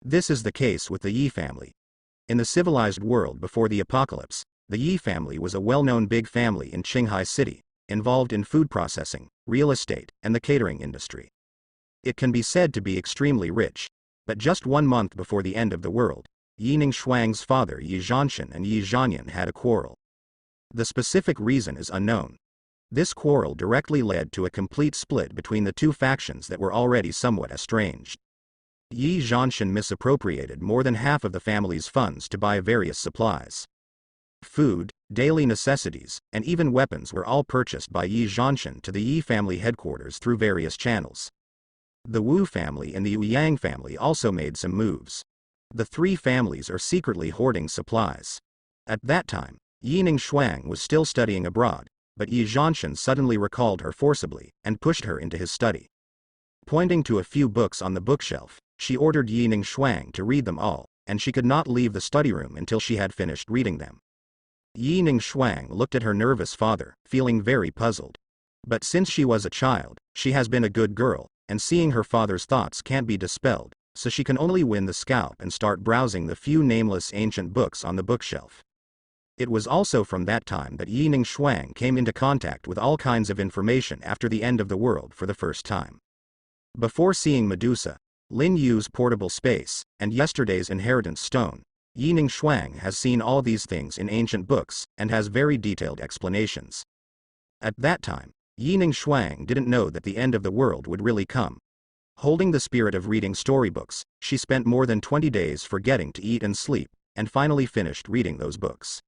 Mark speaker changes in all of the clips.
Speaker 1: This is the case with the Yi family. In the civilized world before the apocalypse, the Yi family was a well-known big family in Qinghai City, involved in food processing, real estate, and the catering industry. It can be said to be extremely rich, but just 1 month before the end of the world, Yi Ningshuang's father Yi Zhanshan and Yi Zhanyan had a quarrel. The specific reason is unknown. This quarrel directly led to a complete split between the two factions that were already somewhat estranged. Yi Zhanshan misappropriated more than half of the family's funds to buy various supplies. Food, daily necessities, and even weapons were all purchased by Yi Zhanshan to the Yi family headquarters through various channels. The Wu family and the Yang family also made some moves. The three families are secretly hoarding supplies. At that time, Yi Ningshuang was still studying abroad, but Yi Zhanshan suddenly recalled her forcibly and pushed her into his study. Pointing to a few books on the bookshelf, she ordered Yi Ningshuang to read them all, and she could not leave the study room until she had finished reading them. Yi Ningshuang looked at her nervous father, feeling very puzzled. But since she was a child, she has been a good girl, and seeing her father's thoughts can't be dispelled, so she can only win the scalp and start browsing the few nameless ancient books on the bookshelf. It was also from that time that Yi Ningshuang came into contact with all kinds of information after the end of the world for the first time. Before seeing Medusa, Lin Yu's portable space, and yesterday's inheritance stone, Yi Ningshuang has seen all these things in ancient books and has very detailed explanations. At that time, Yi Ningshuang didn't know that the end of the world would really come. Holding the spirit of reading storybooks, she spent more than 20 days forgetting to eat and sleep, and finally finished reading those books.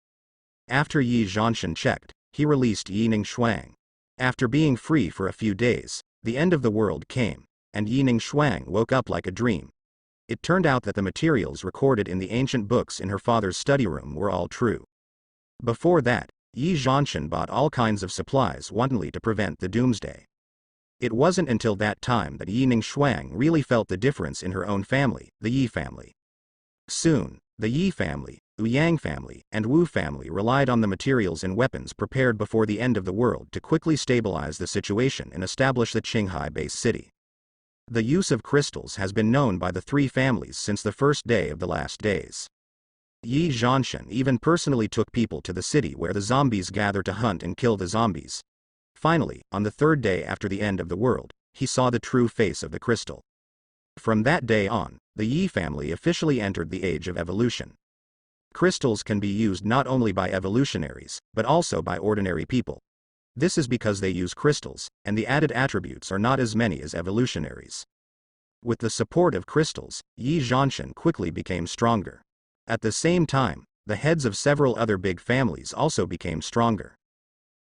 Speaker 1: After Yi Zhanshan checked, he released Yi Ningshuang. After being free for a few days, the end of the world came, and Yi Ningshuang woke up like a dream. It turned out that the materials recorded in the ancient books in her father's study room were all true. Before that, Yi Zhanshan bought all kinds of supplies wantonly to prevent the Doomsday. It wasn't until that time that Yi Ningshuang really felt the difference in her own family, the Yi family. Soon, the Yi family, Yang family, and Wu family relied on the materials and weapons prepared before the end of the world to quickly stabilize the situation and establish the Qinghai base city. The use of crystals has been known by the three families since the first day of the last days. Yi Zhanshan even personally took people to the city where the zombies gather to hunt and kill the zombies. Finally, on the third day after the end of the world, he saw the true face of the crystal. From that day on, the Yi family officially entered the age of evolution. Crystals can be used not only by evolutionaries, but also by ordinary people. This is because they use crystals, and the added attributes are not as many as evolutionaries. With the support of crystals, Yi Zhanshan quickly became stronger. At the same time, the heads of several other big families also became stronger.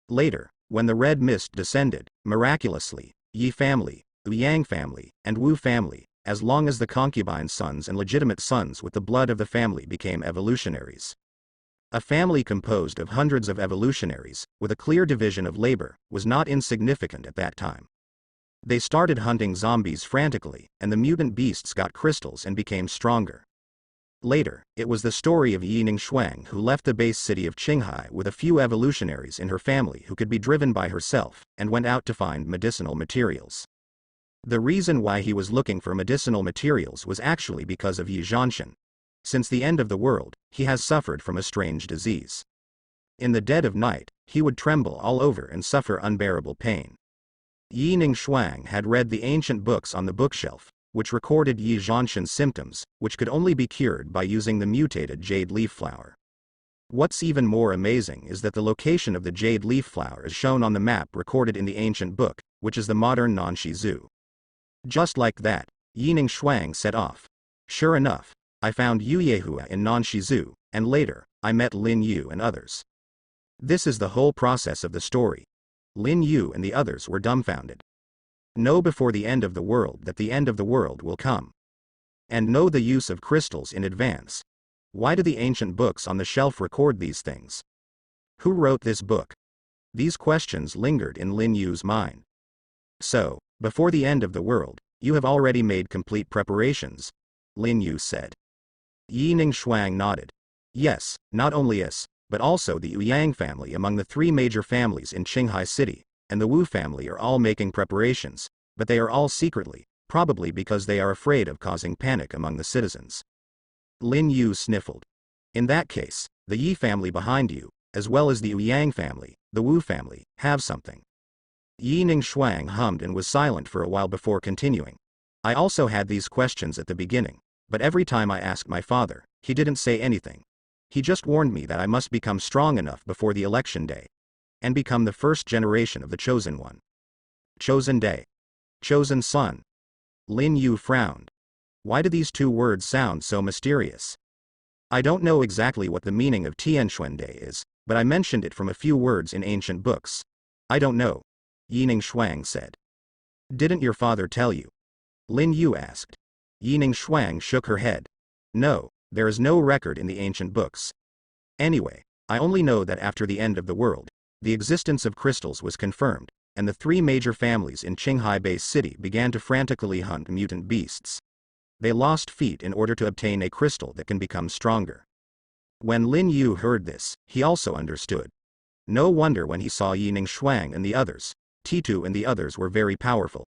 Speaker 1: Later, when the red mist descended, miraculously, Yi family, Yang family, and Wu family, as long as the concubine sons and legitimate sons with the blood of the family became evolutionaries. A family composed of hundreds of evolutionaries, with a clear division of labor, was not insignificant at that time. They started hunting zombies frantically, and the mutant beasts got crystals and became stronger. Later, it was the story of Yi Ningshuang who left the base city of Qinghai with a few evolutionaries in her family who could be driven by herself, and went out to find medicinal materials. The reason why he was looking for medicinal materials was actually because of Yi Zhanshan. Since the end of the world, he has suffered from a strange disease. In the dead of night, he would tremble all over and suffer unbearable pain. Yi Ningshuang had read the ancient books on the bookshelf, which recorded Yi Zhanshan's symptoms, which could only be cured by using the mutated jade leaf flower. What's even more amazing is that the location of the jade leaf flower is shown on the map recorded in the ancient book, which is the modern Nanshi Zoo. Just like that, Yi Ningshuang set off. Sure enough, I found Yu Yehua in Nanshi Zoo, and later, I met Lin Yu and others. This is the whole process of the story. Lin Yu and the others were dumbfounded. Know before the end of the world that the end of the world will come. And know the use of crystals in advance. Why do the ancient books on the shelf record these things? Who wrote this book? These questions lingered in Lin Yu's mind. So, before the end of the world, you have already made complete preparations, Lin Yu said. Yi Ningshuang nodded. Yes, not only us, but also the Yang family among the three major families in Qinghai City, and the Wu family are all making preparations, but they are all secretly, probably because they are afraid of causing panic among the citizens. Lin Yu sniffled. In that case, the Yi family behind you, as well as the Yang family, the Wu family, have something. Yi Ningshuang hummed and was silent for a while before continuing. I also had these questions at the beginning, but every time I asked my father, he didn't say anything. He just warned me that I must become strong enough before the election day, and become the first generation of the chosen one. Chosen day. Chosen son. Lin Yu frowned. Why do these two words sound so mysterious? I don't know exactly what the meaning of Tianxuan Day is, but I mentioned it from a few words in ancient books. I don't know, Yi Ningshuang said. Didn't your father tell you? Lin Yu asked. Yi Ningshuang shook her head. No, there is no record in the ancient books. Anyway, I only know that after the end of the world, the existence of crystals was confirmed, and the three major families in Qinghai Base City began to frantically hunt mutant beasts. They lost feet in order to obtain a crystal that can become stronger. When Lin Yu heard this, he also understood. No wonder when he saw Yi Ningshuang and the others, Titu and the others were very powerful.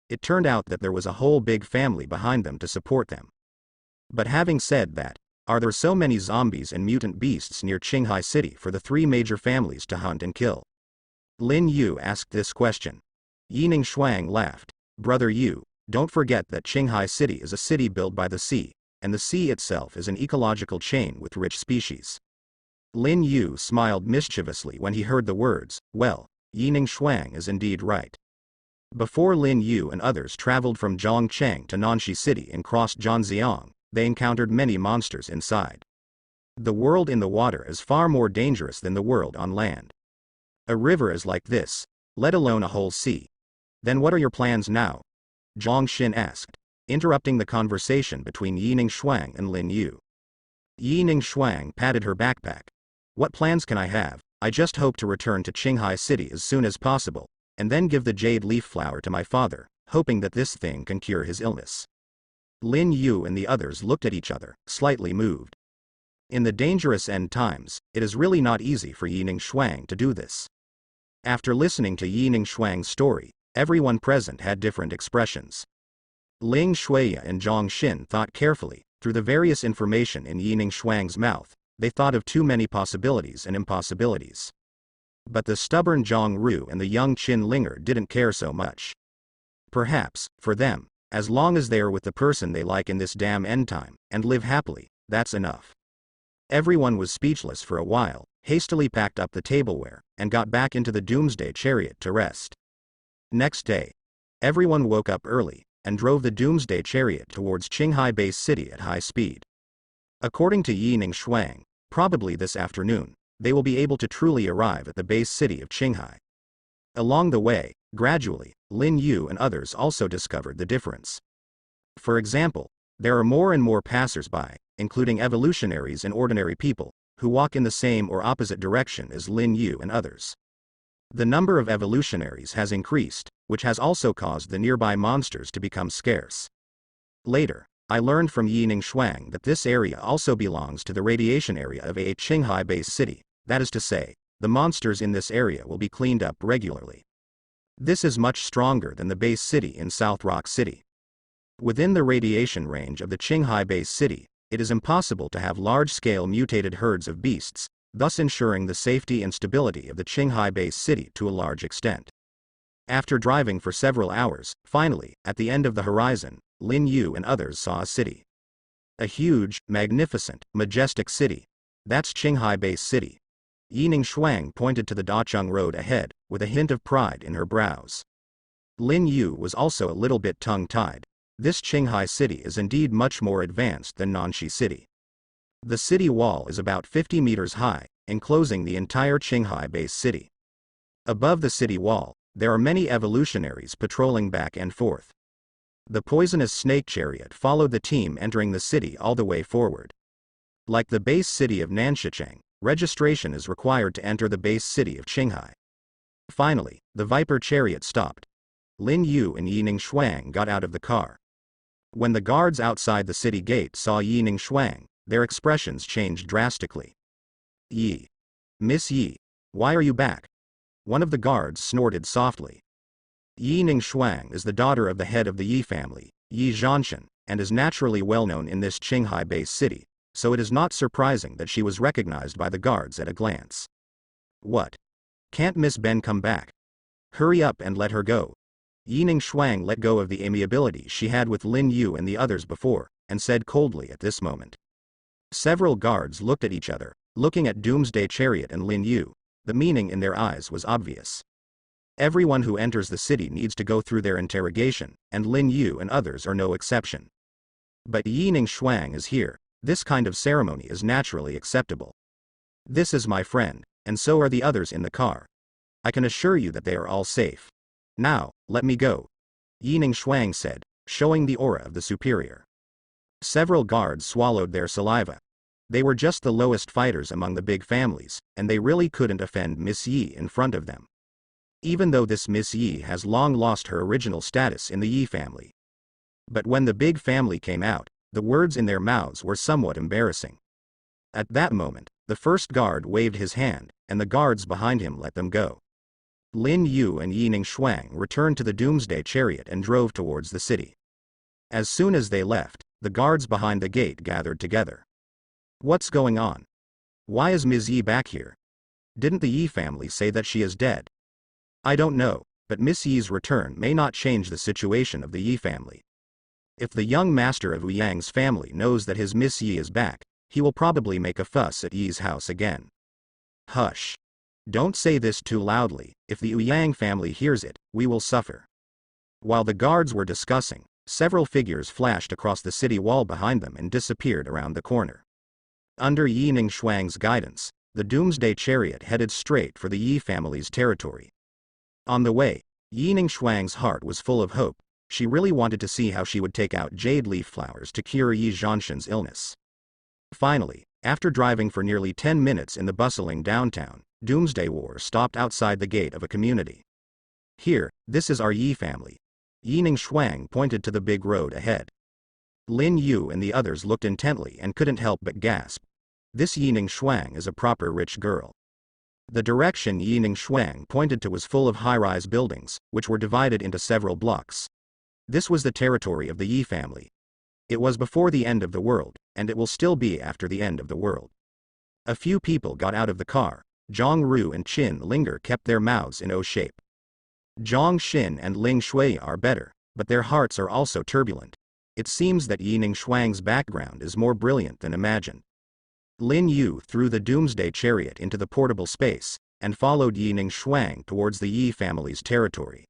Speaker 1: It turned out that there was a whole big family behind them to support them. But having said that, are there so many zombies and mutant beasts near Qinghai City for the three major families to hunt and kill? Lin Yu asked this question. Yi Ningshuang laughed. Brother Yu, don't forget that Qinghai City is a city built by the sea, and the sea itself is an ecological chain with rich species. Lin Yu smiled mischievously when he heard the words, well, Yi Ningshuang is indeed right. Before Lin Yu and others traveled from Zhongcheng to Nanxi City and crossed Zhanjiang, they encountered many monsters inside. The world in the water is far more dangerous than the world on land. A river is like this, let alone a whole sea. Then what are your plans now? Zhang Xin asked, interrupting the conversation between Yi Ningshuang and Lin Yu. Yi Ningshuang patted her backpack. What plans can I have? I just hope to return to Qinghai City as soon as possible, and then give the jade leaf flower to my father, hoping that this thing can cure his illness. Lin Yu and the others looked at each other, slightly moved. In the dangerous end times, it is really not easy for Yi Ningshuang to do this. After listening to Yi Ningshuang's story, everyone present had different expressions. Ling Shuya and Zhang Xin thought carefully. Through the various information in Yi Ningshuang's mouth, they thought of too many possibilities and impossibilities. But the stubborn Zhang Ru and the young Qin Linger didn't care so much. Perhaps, for them, as long as they are with the person they like in this damn end time, and live happily, that's enough. Everyone was speechless for a while, hastily packed up the tableware, and got back into the Doomsday chariot to rest. Next day, everyone woke up early, and drove the Doomsday chariot towards Qinghai Base City at high speed. According to Yi Ningshuang, probably this afternoon, they will be able to truly arrive at the base city of Qinghai. Along the way, gradually, Lin Yu and others also discovered the difference. For example, there are more and more passers-by, including evolutionaries and ordinary people, who walk in the same or opposite direction as Lin Yu and others. The number of evolutionaries has increased, which has also caused the nearby monsters to become scarce. Later, I learned from Yi Ningshuang that this area also belongs to the radiation area of a Qinghai base city, that is to say, the monsters in this area will be cleaned up regularly. This is much stronger than the base city in South Rock City. Within the radiation range of the Qinghai base city, it is impossible to have large-scale mutated herds of beasts, thus ensuring the safety and stability of the Qinghai base city to a large extent. After driving for several hours, finally, at the end of the horizon, Lin Yu and others saw a city. A huge, magnificent, majestic city. That's Qinghai base city. Yi Ningshuang pointed to the Dacheng road ahead, with a hint of pride in her brows. Lin Yu was also a little bit tongue-tied. This Qinghai city is indeed much more advanced than Nanxi City. The city wall is about 50 meters high, enclosing the entire Qinghai base city. Above the city wall, there are many evolutionaries patrolling back and forth. The poisonous snake chariot followed the team entering the city all the way forward. Like the base city of Nanshicheng, registration is required to enter the base city of Qinghai. Finally, the Viper chariot stopped. Lin Yu and Yi Ningshuang got out of the car. When the guards outside the city gate saw Yi Ningshuang, their expressions changed drastically. Yi. Miss Yi, why are you back? One of the guards snorted softly. Yi Ningshuang is the daughter of the head of the Yi family, Yi Zhanshan, and is naturally well known in this Qinghai-based city, so it is not surprising that she was recognized by the guards at a glance. What? Can't Miss Ben come back? Hurry up and let her go. Yi Ningshuang let go of the amiability she had with Lin Yu and the others before, and said coldly at this moment. Several guards looked at each other, looking at Doomsday Chariot and Lin Yu. The meaning in their eyes was obvious. Everyone who enters the city needs to go through their interrogation, and Lin Yu and others are no exception. But Yi Ningshuang is here. This kind of ceremony is naturally acceptable. This is my friend, and so are the others in the car. I can assure you that they are all safe. Now, let me go. Yi Ningshuang said, showing the aura of the superior. Several guards swallowed their saliva. They were just the lowest fighters among the big families, and they really couldn't offend Miss Yi in front of them. Even though this Miss Yi has long lost her original status in the Yi family. But when the big family came out, the words in their mouths were somewhat embarrassing. At that moment, the first guard waved his hand, and the guards behind him let them go. Lin Yu and Yi Ningshuang returned to the Doomsday Chariot and drove towards the city. As soon as they left, the guards behind the gate gathered together. What's going on? Why is Ms. Yi back here? Didn't the Yi family say that she is dead? I don't know, but Miss Yi's return may not change the situation of the Yi family. If the young master of Yang's family knows that his Miss Yi is back, he will probably make a fuss at Yi's house again. Hush. Don't say this too loudly. If the Yang family hears it, we will suffer. While the guards were discussing, several figures flashed across the city wall behind them and disappeared around the corner. Under Yi Ningshuang's guidance, the Doomsday Chariot headed straight for the Yi family's territory. On the way, Yi Ningshuang's heart was full of hope. She really wanted to see how she would take out jade leaf flowers to cure Yi Zhanshan's illness. Finally, after driving for nearly 10 minutes in the bustling downtown, Doomsday War stopped outside the gate of a community. Here, this is our Yi family. Yi Ningshuang pointed to the big road ahead. Lin Yu and the others looked intently and couldn't help but gasp. This Yi Ningshuang is a proper rich girl. The direction Yi Ningshuang pointed to was full of high-rise buildings, which were divided into several blocks. This was the territory of the Yi family. It was before the end of the world, and it will still be after the end of the world. A few people got out of the car. Zhang Ru and Qin Linger kept their mouths in O shape. Zhang Xin and Ling Shui are better, but their hearts are also turbulent. It seems that Yi Ningshuang's background is more brilliant than imagined. Lin Yu threw the Doomsday Chariot into the portable space, and followed Yi Ningshuang towards the Yi family's territory.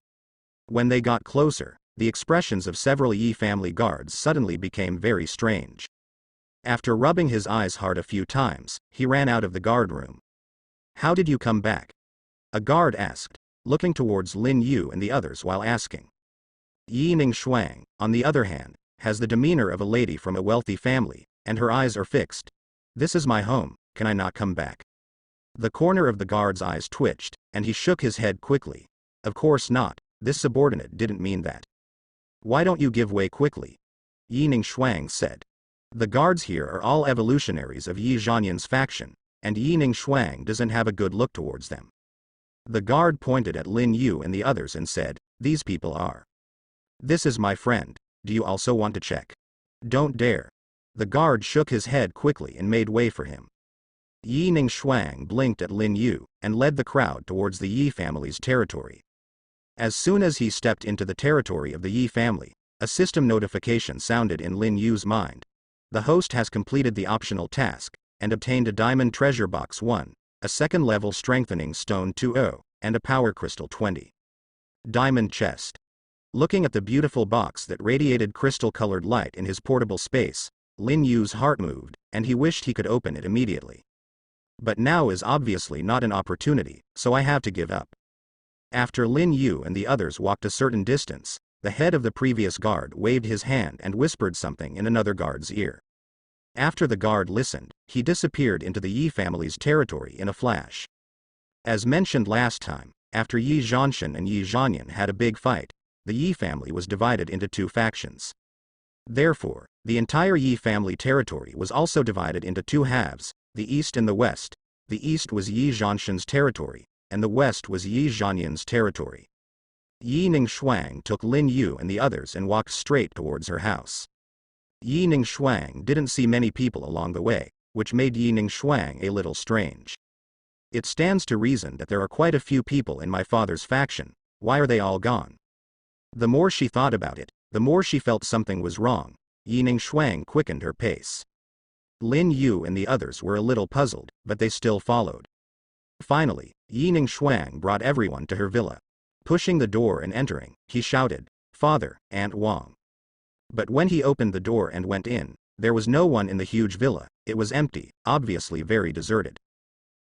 Speaker 1: When they got closer, the expressions of several Yi family guards suddenly became very strange. After rubbing his eyes hard a few times, he ran out of the guard room. How did you come back? A guard asked, looking towards Lin Yu and the others while asking. Yi Ningshuang, on the other hand, has the demeanor of a lady from a wealthy family, and her eyes are fixed. This is my home, can I not come back? The corner of the guard's eyes twitched, and he shook his head quickly. Of course not, this subordinate didn't mean that. Why don't you give way quickly? Yi Ningshuang said. The guards here are all evolutionaries of Yi Zhanyan's faction, and Yi Ningshuang doesn't have a good look towards them. The guard pointed at Lin Yu and the others and said, these people are. This is my friend, do you also want to check? Don't dare. The guard shook his head quickly and made way for him. Yi Ningshuang blinked at Lin Yu, and led the crowd towards the Yi family's territory. As soon as he stepped into the territory of the Yi family, a system notification sounded in Lin Yu's mind. The host has completed the optional task, and obtained a Diamond Treasure Box 1, a second-level Strengthening Stone 2.0, and a Power Crystal 20. Diamond Chest. Looking at the beautiful box that radiated crystal-colored light in his portable space, Lin Yu's heart moved, and he wished he could open it immediately. But now is obviously not an opportunity, so I have to give up. After Lin Yu and the others walked a certain distance, the head of the previous guard waved his hand and whispered something in another guard's ear. After the guard listened, he disappeared into the Yi family's territory in a flash. As mentioned last time, after Yi Zhanshan and Yi Zhanyan had a big fight, the Yi family was divided into two factions. Therefore, the entire Yi family territory was also divided into two halves, the east and the west. The east was Yi Zhanshan's territory, and the west was Yi Zhanyan's territory. Yi Ningshuang took Lin Yu and the others and walked straight towards her house. Yi Ningshuang didn't see many people along the way, which made Yi Ningshuang a little strange. It stands to reason that there are quite a few people in my father's faction. Why are they all gone? The more she thought about it, the more she felt something was wrong. Yi Ningshuang quickened her pace. Lin Yu and the others were a little puzzled, but they still followed. Finally, Yi Ningshuang brought everyone to her villa. Pushing the door and entering, he shouted, "Father, Aunt Wang." But when he opened the door and went in, there was no one in the huge villa. It was empty, obviously very deserted.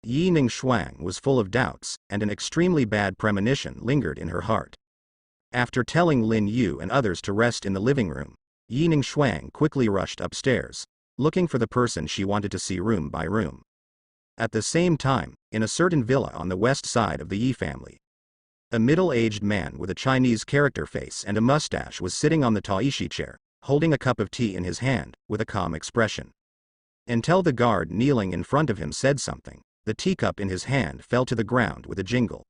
Speaker 1: Yi Ningshuang was full of doubts, and an extremely bad premonition lingered in her heart. After telling Lin Yu and others to rest in the living room, Yi Ningshuang quickly rushed upstairs, looking for the person she wanted to see room by room. At the same time, in a certain villa on the west side of the Yi family, a middle-aged man with a Chinese character face and a mustache was sitting on the Taishi chair, holding a cup of tea in his hand, with a calm expression. Until the guard kneeling in front of him said something, the teacup in his hand fell to the ground with a jingle.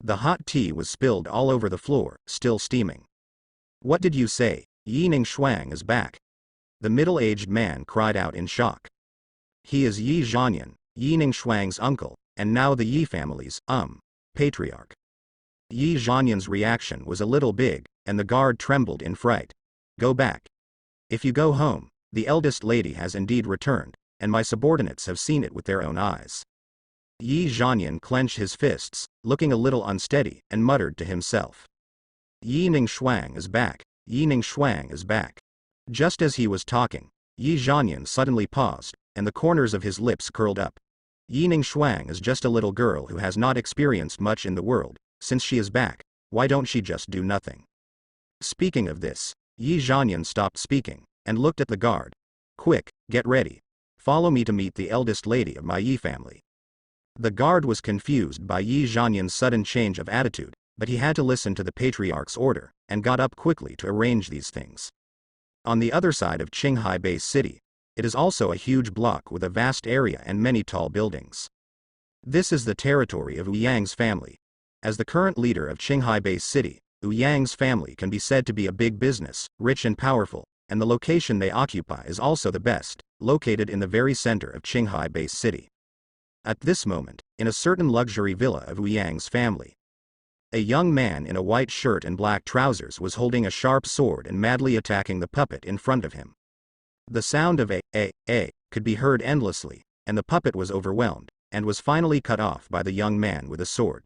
Speaker 1: The hot tea was spilled all over the floor, still steaming. "What did you say? Yi Ningshuang is back?" The middle-aged man cried out in shock. He is Yi Zhanyan, Yi Ningshuang's uncle, and now the Yi family's, patriarch. Yi Zhanyan's reaction was a little big, and the guard trembled in fright. "Go back. If you go home, the eldest lady has indeed returned, and my subordinates have seen it with their own eyes." Yi Zhanyan clenched his fists, looking a little unsteady, and muttered to himself. "Yi Ningshuang is back, Yi Ningshuang is back." Just as he was talking, Yi Zhanyan suddenly paused, and the corners of his lips curled up. Yi Ningshuang is just a little girl who has not experienced much in the world. Since she is back, why don't she just do nothing? Speaking of this, Yi Zhanyan stopped speaking, and looked at the guard. "Quick, get ready. Follow me to meet the eldest lady of my Yi family." The guard was confused by Yi Zhanyan's sudden change of attitude, but he had to listen to the patriarch's order, and got up quickly to arrange these things. On the other side of Qinghai Base City, it is also a huge block with a vast area and many tall buildings. This is the territory of Wu Yang's family. As the current leader of Qinghai Base City, Wu Yang's family can be said to be a big business, rich and powerful, and the location they occupy is also the best, located in the very center of Qinghai Base City. At this moment, in a certain luxury villa of Wu Yang's family, a young man in a white shirt and black trousers was holding a sharp sword and madly attacking the puppet in front of him. The sound of a could be heard endlessly, and the puppet was overwhelmed, and was finally cut off by the young man with a sword.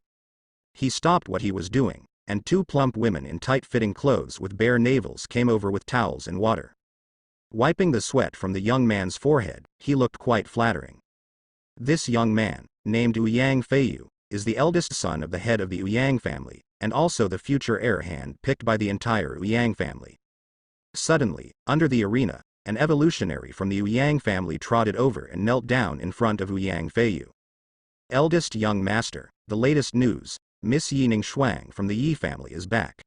Speaker 1: He stopped what he was doing, and two plump women in tight-fitting clothes with bare navels came over with towels and water. Wiping the sweat from the young man's forehead, he looked quite flattering. This young man, named Wu Yang Feiyu, is the eldest son of the head of the Wu Yang family, and also the future heir hand-picked by the entire Wu Yang family. Suddenly, under the arena, an evolutionary from the Wu Yang family trotted over and knelt down in front of Wu Yang Feiyu. "Eldest young master, the latest news. Miss Yi Ningshuang from the Yi family is back."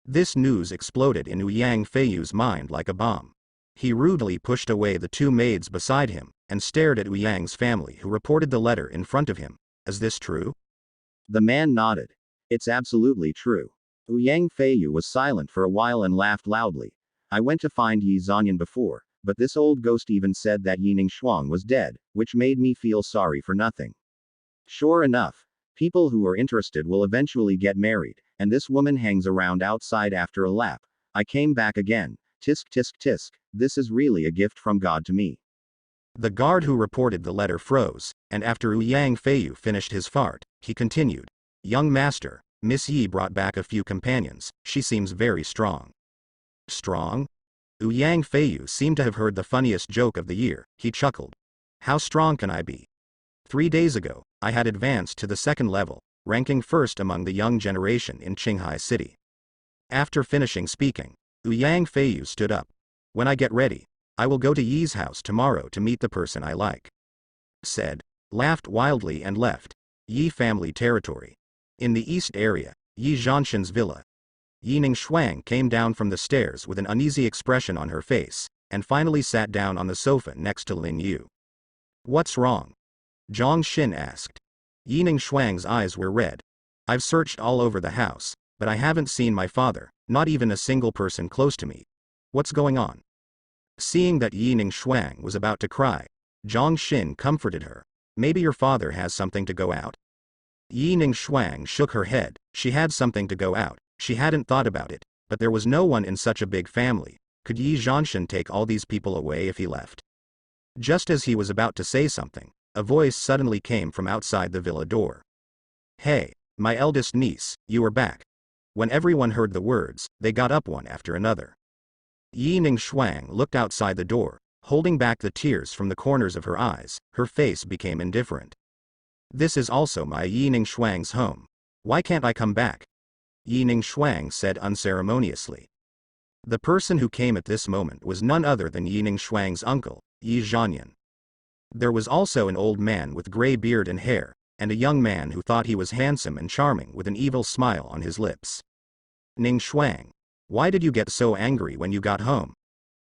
Speaker 1: This news exploded in Wu Yang Feiyu's mind like a bomb. He rudely pushed away the two maids beside him, and stared at Wu Yang's family, who reported the letter in front of him. "Is this true?"
Speaker 2: The man nodded. "It's absolutely true." Wu Yang Feiyu was silent for a while and laughed loudly. "I went to find Yi Zhanyan before, but this old ghost even said that Yi Ningshuang was dead, which made me feel sorry for nothing. Sure enough, people who are interested will eventually get married, and this woman hangs around outside after a lap. I came back again. Tisk tisk tisk, this is really a gift from God to me."
Speaker 1: The guard who reported the letter froze, and after Wu Yang Feiyu finished his fart, he continued. "Young master, Miss Yi brought back a few companions. She seems very strong." "Strong?" Wu Yang Feiyu seemed to have heard the funniest joke of the year. He chuckled. "How strong can I be? 3 days ago, I had advanced to the second level, ranking first among the young generation in Qinghai City." After finishing speaking, Wu Yang Feiyu stood up. "When I get ready, I will go to Yi's house tomorrow to meet the person I like," said, laughed wildly and left Yi family territory. In the east area, Yi Zhanshan's villa, Yi Ningshuang came down from the stairs with an uneasy expression on her face, and finally sat down on the sofa next to Lin Yu. "What's wrong?" Zhang Xin asked. Yi Ningshuang's eyes were red. "I've searched all over the house, but I haven't seen my father, not even a single person close to me. What's going on? Seeing that Yi Ningshuang was about to cry, Zhang Xin comforted her. Maybe your father has something to go out? Yi Ningshuang shook her head. She had something to go out. She hadn't thought about it, but there was no one in such a big family. Could Yi Zhanshan take all these people away if he left? Just as he was about to say something, a voice suddenly came from outside the villa door. Hey, my eldest niece, you are back. When everyone heard the words, they got up one after another. Yi Ningshuang looked outside the door, holding back the tears from the corners of her eyes. Her face became indifferent. This is also my Yi Ningshuang's home. Why can't I come back? Yi Ningshuang said unceremoniously. The person who came at this moment was none other than Yi Ningshuang's uncle, Yi Zhanyan. There was also an old man with gray beard and hair, and a young man who thought he was handsome and charming with an evil smile on his lips. Ningshuang, why did you get so angry when you got home?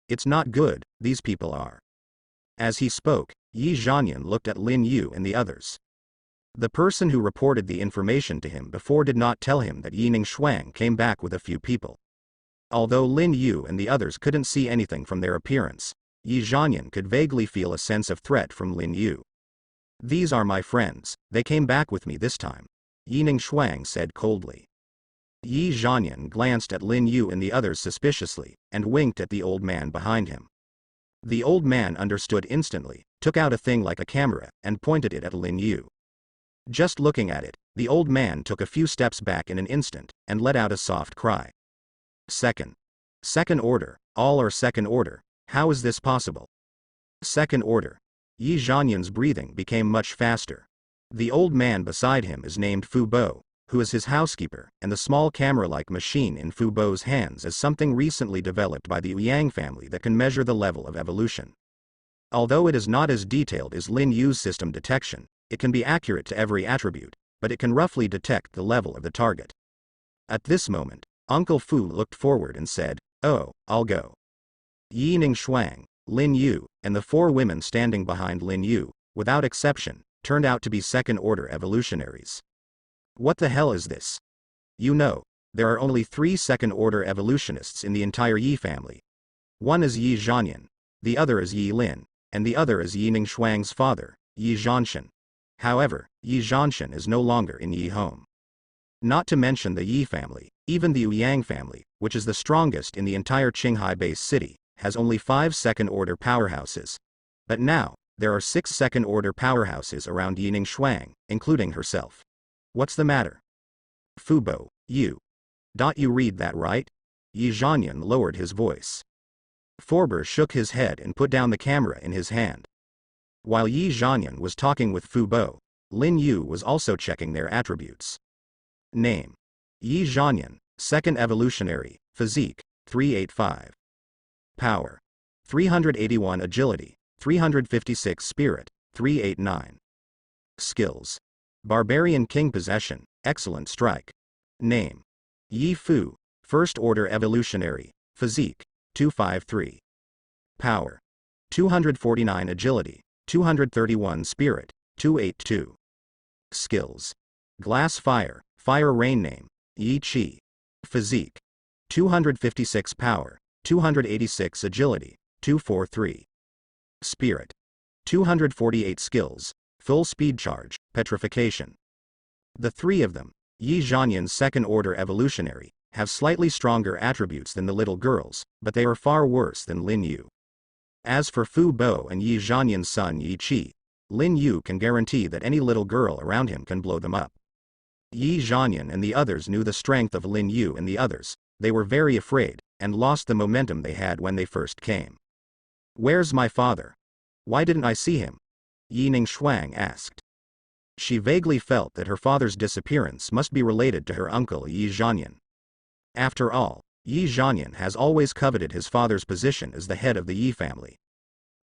Speaker 1: It's not good, these people are. As he spoke, Yi Zhanyan looked at Lin Yu and the others. The person who reported the information to him before did not tell him that Yi Ningshuang came back with a few people. Although Lin Yu and the others couldn't see anything from their appearance, Yi Zhanyan could vaguely feel a sense of threat from Lin Yu. These are my friends, they came back with me this time, Yi Ningshuang said coldly. Yi Zhanyan glanced at Lin Yu and the others suspiciously, and winked at the old man behind him. The old man understood instantly, took out a thing like a camera, and pointed it at Lin Yu. Just looking at it, the old man took a few steps back in an instant, and let out a soft cry. Second order, all are second order, how is this possible? Second order. Yi Zhanyan's breathing became much faster. The old man beside him is named Fu Bo, who is his housekeeper, and the small camera-like machine in Fu Bo's hands is something recently developed by the Yang family that can measure the level of evolution. Although it is not as detailed as Lin Yu's system detection, it can be accurate to every attribute, but it can roughly detect the level of the target. At this moment, Uncle Fu looked forward and said, "Oh, I'll go." Yi Ningshuang, Lin Yu, and the four women standing behind Lin Yu, without exception, turned out to be second-order evolutionaries. What the hell is this? You know, there are only 3 second-order evolutionists in the entire Yi family. One is Yi Zhanyan, the other is Yi Lin, and the other is Yi Ningshuang's father, Yi Zhanshan. However, Yi Zhanshan is no longer in Yi home. Not to mention the Yi family, even the Yang family, which is the strongest in the entire Qinghai-based city, has only 5 second-order powerhouses. But now, there are 6 second-order powerhouses around Yi Ningshuang, including herself. What's the matter? Fubo, you read that right? Yi Zhanyan lowered his voice. Forber shook his head and put down the camera in his hand. While Yi Zhanyan was talking with Fubo, Lin Yu was also checking their attributes. Name: Yi Zhanyan, second evolutionary, physique, 385. Power: 381 agility, 356 spirit, 389. Skills: Barbarian King Possession, excellent strike. Name: Yi Fu, first order evolutionary, physique, 253. Power: 249 agility, 231 spirit, 282. Skills: Glass Fire, Fire Rain. Name: Yi Qi. Physique: 256 power, 286 agility, 243. Spirit: 248 skills, full speed charge, petrification. The 3 of them, Yi Zhanyan's second-order evolutionary, have slightly stronger attributes than the little girls, but they are far worse than Lin Yu. As for Fu Bo and Yi Zhanyan's son Yi Qi, Lin Yu can guarantee that any little girl around him can blow them up. Yi Zhanyan and the others knew the strength of Lin Yu and the others. They were very afraid, and lost the momentum they had when they first came. Where's my father? Why didn't I see him? Yi Ningshuang asked. She vaguely felt that her father's disappearance must be related to her uncle Yi Zhanyan. After all, Yi Zhanyan has always coveted his father's position as the head of the Yi family.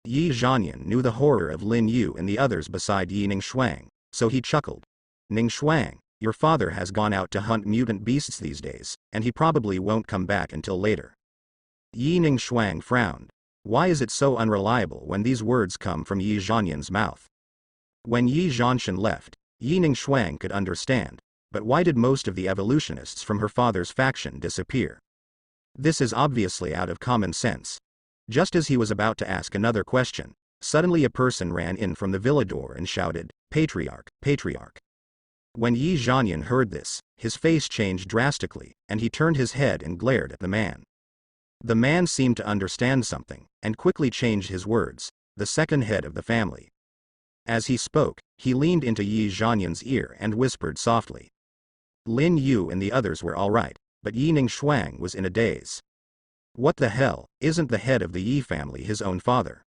Speaker 1: Yi Zhanyan knew the horror of Lin Yu and the others beside Yi Ningshuang, so he chuckled. Ningshuang, your father has gone out to hunt mutant beasts these days, and he probably won't come back until later. Yi Ningshuang frowned. Why is it so unreliable when these words come from Yi Zhanyan's mouth? When Yi Zhanshan left, Yi Ningshuang could understand, but why did most of the evolutionists from her father's faction disappear? This is obviously out of common sense. Just as he was about to ask another question, suddenly a person ran in from the villa door and shouted, "Patriarch, Patriarch." When Yi Zhanyan heard this, his face changed drastically, and he turned his head and glared at the man. The man seemed to understand something, and quickly changed his words, "The second head of the family." As he spoke, he leaned into Yi Zhanyan's ear and whispered softly. Lin Yu and the others were all right, but Yi Ningshuang was in a daze. What the hell, isn't the head of the Yi family his own father?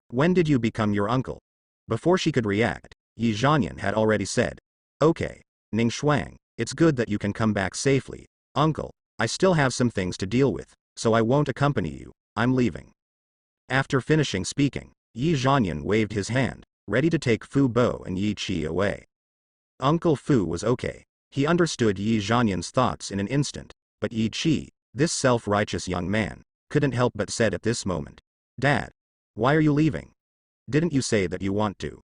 Speaker 1: When did you become your uncle? Before she could react, Yi Zhanyan had already said, "Okay, Ningshuang, it's good that you can come back safely. Uncle, I still have some things to deal with, so I won't accompany you, I'm leaving." After finishing speaking, Yi Zhanyan waved his hand, ready to take Fu Bo and Yi Qi away. Uncle Fu was okay. He understood Yi Zhanyan's thoughts in an instant, but Yi Qi, this self-righteous young man, couldn't help but said at this moment, "Dad, why are you leaving? Didn't you say that you want to?"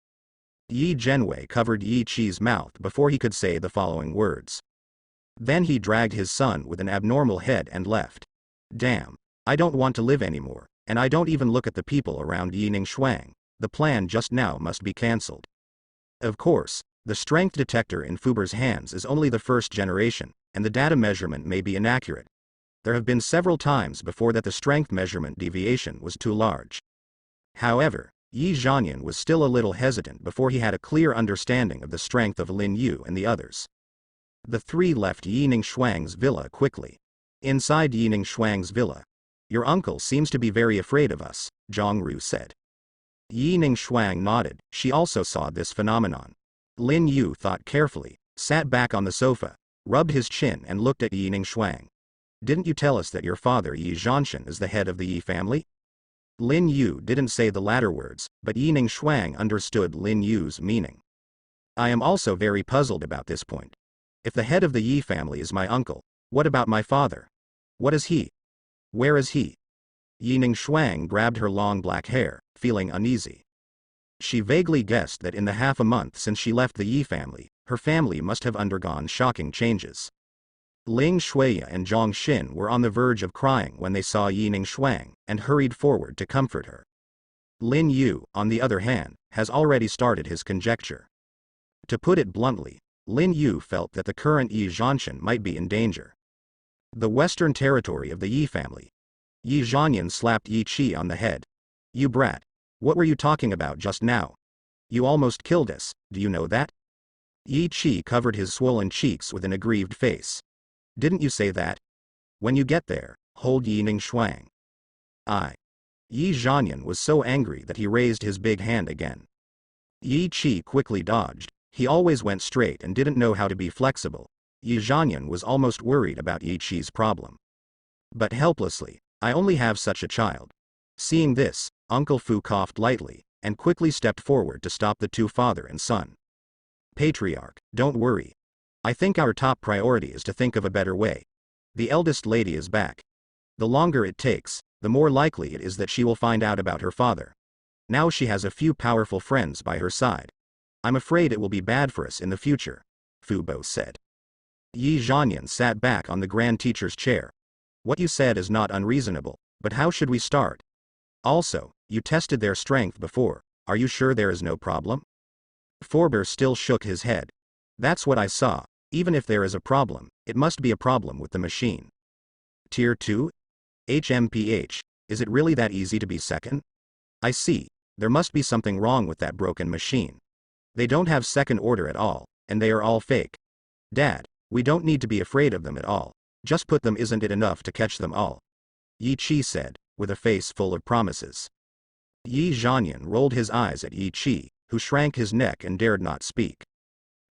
Speaker 1: Yi Zhenwei covered Yi Qi's mouth before he could say the following words. Then he dragged his son with an abnormal head and left. Damn, I don't want to live anymore, and I don't even look at the people around Yi Ningshuang. The plan just now must be cancelled. Of course, the strength detector in Fuber's hands is only the first generation, and the data measurement may be inaccurate. There have been several times before that the strength measurement deviation was too large. However, Yi Zhanyan was still a little hesitant before he had a clear understanding of the strength of Lin Yu and the others. The three left Yi Ningshuang's villa quickly. Inside Yi Ningshuang's villa, "Your uncle seems to be very afraid of us," Zhang Ru said. Yi Ningshuang nodded. She also saw this phenomenon. Lin Yu thought carefully, sat back on the sofa, rubbed his chin and looked at Yi Ningshuang. "Didn't you tell us that your father Yi Zhanshan is the head of the Yi family?" Lin Yu didn't say the latter words, but Yi Ningshuang understood Lin Yu's meaning. "I am also very puzzled about this point. If the head of the Yi family is my uncle, what about my father? What is he? Where is he?" Yi Ningshuang grabbed her long black hair, feeling uneasy. She vaguely guessed that in the half a month since she left the Yi family, her family must have undergone shocking changes. Ling Shuiya and Zhang Xin were on the verge of crying when they saw Yi Ningshuang, and hurried forward to comfort her. Lin Yu, on the other hand, has already started his conjecture. To put it bluntly, Lin Yu felt that the current Yi Zhanshan might be in danger. The western territory of the Yi family. Yi Zhanyan slapped Yi Qi on the head. "You brat. What were you talking about just now? You almost killed us, do you know that?" Yi Qi covered his swollen cheeks with an aggrieved face. "Didn't you say that? When you get there, hold Yi Ningshuang." Yi Zhanyan was so angry that he raised his big hand again. Yi Qi quickly dodged. He always went straight and didn't know how to be flexible. Yi Zhanyan was almost worried about Yi Qi's problem. But helplessly, "I only have such a child." Seeing this, Uncle Fu coughed lightly, and quickly stepped forward to stop the two father and son. "Patriarch, don't worry. I think our top priority is to think of a better way. The eldest lady is back. The longer it takes, the more likely it is that she will find out about her father. Now she has a few powerful friends by her side. I'm afraid it will be bad for us in the future," Fu Bo said. Yi Zhanyan sat back on the grand teacher's chair. "What you said is not unreasonable, but how should we start? Also, you tested their strength before, are you sure there is no problem?" Forber still shook his head. "That's what I saw. Even if there is a problem, it must be a problem with the machine." "Tier 2? HMPH, is it really that easy to be second? I see, there must be something wrong with that broken machine. They don't have second order at all, and they are all fake. Dad, we don't need to be afraid of them at all. Just put them, isn't it enough to catch them all?" Yi Qi said, with a face full of promises. Yi Zhanyan rolled his eyes at Yi Qi, who shrank his neck and dared not speak.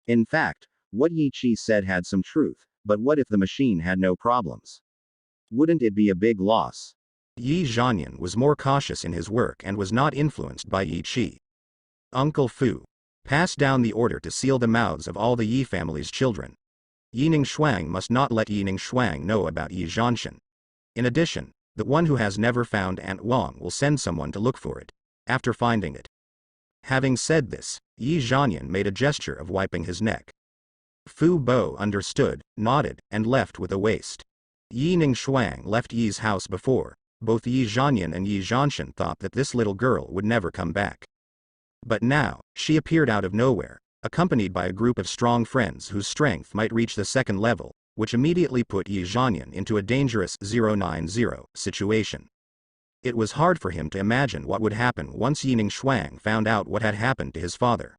Speaker 2: In fact, what Yi Qi said had some truth, but what if the machine had no problems? Wouldn't it be a big loss?
Speaker 1: Yi Zhanyan was more cautious in his work and was not influenced by Yi Qi. Uncle Fu passed down the order to seal the mouths of all the Yi family's children. Yi Ningshuang must not let Yi Ningshuang know about Yi Zhanshan. In addition, the one who has never found Aunt Wang will send someone to look for it. After finding it. Having said this, Yi Zhanyan made a gesture of wiping his neck. Fu Bo understood, nodded, and left with a waist. Yi Ningshuang left Yi's house before. Both Yi Zhanyan and Yi Zhanshan thought that this little girl would never come back. But now, she appeared out of nowhere, accompanied by a group of strong friends whose strength might reach the second level, which immediately put Yi Zhanyan into a dangerous 090 situation. It was hard for him to imagine what would happen once Yi Ningshuang found out what had happened to his father.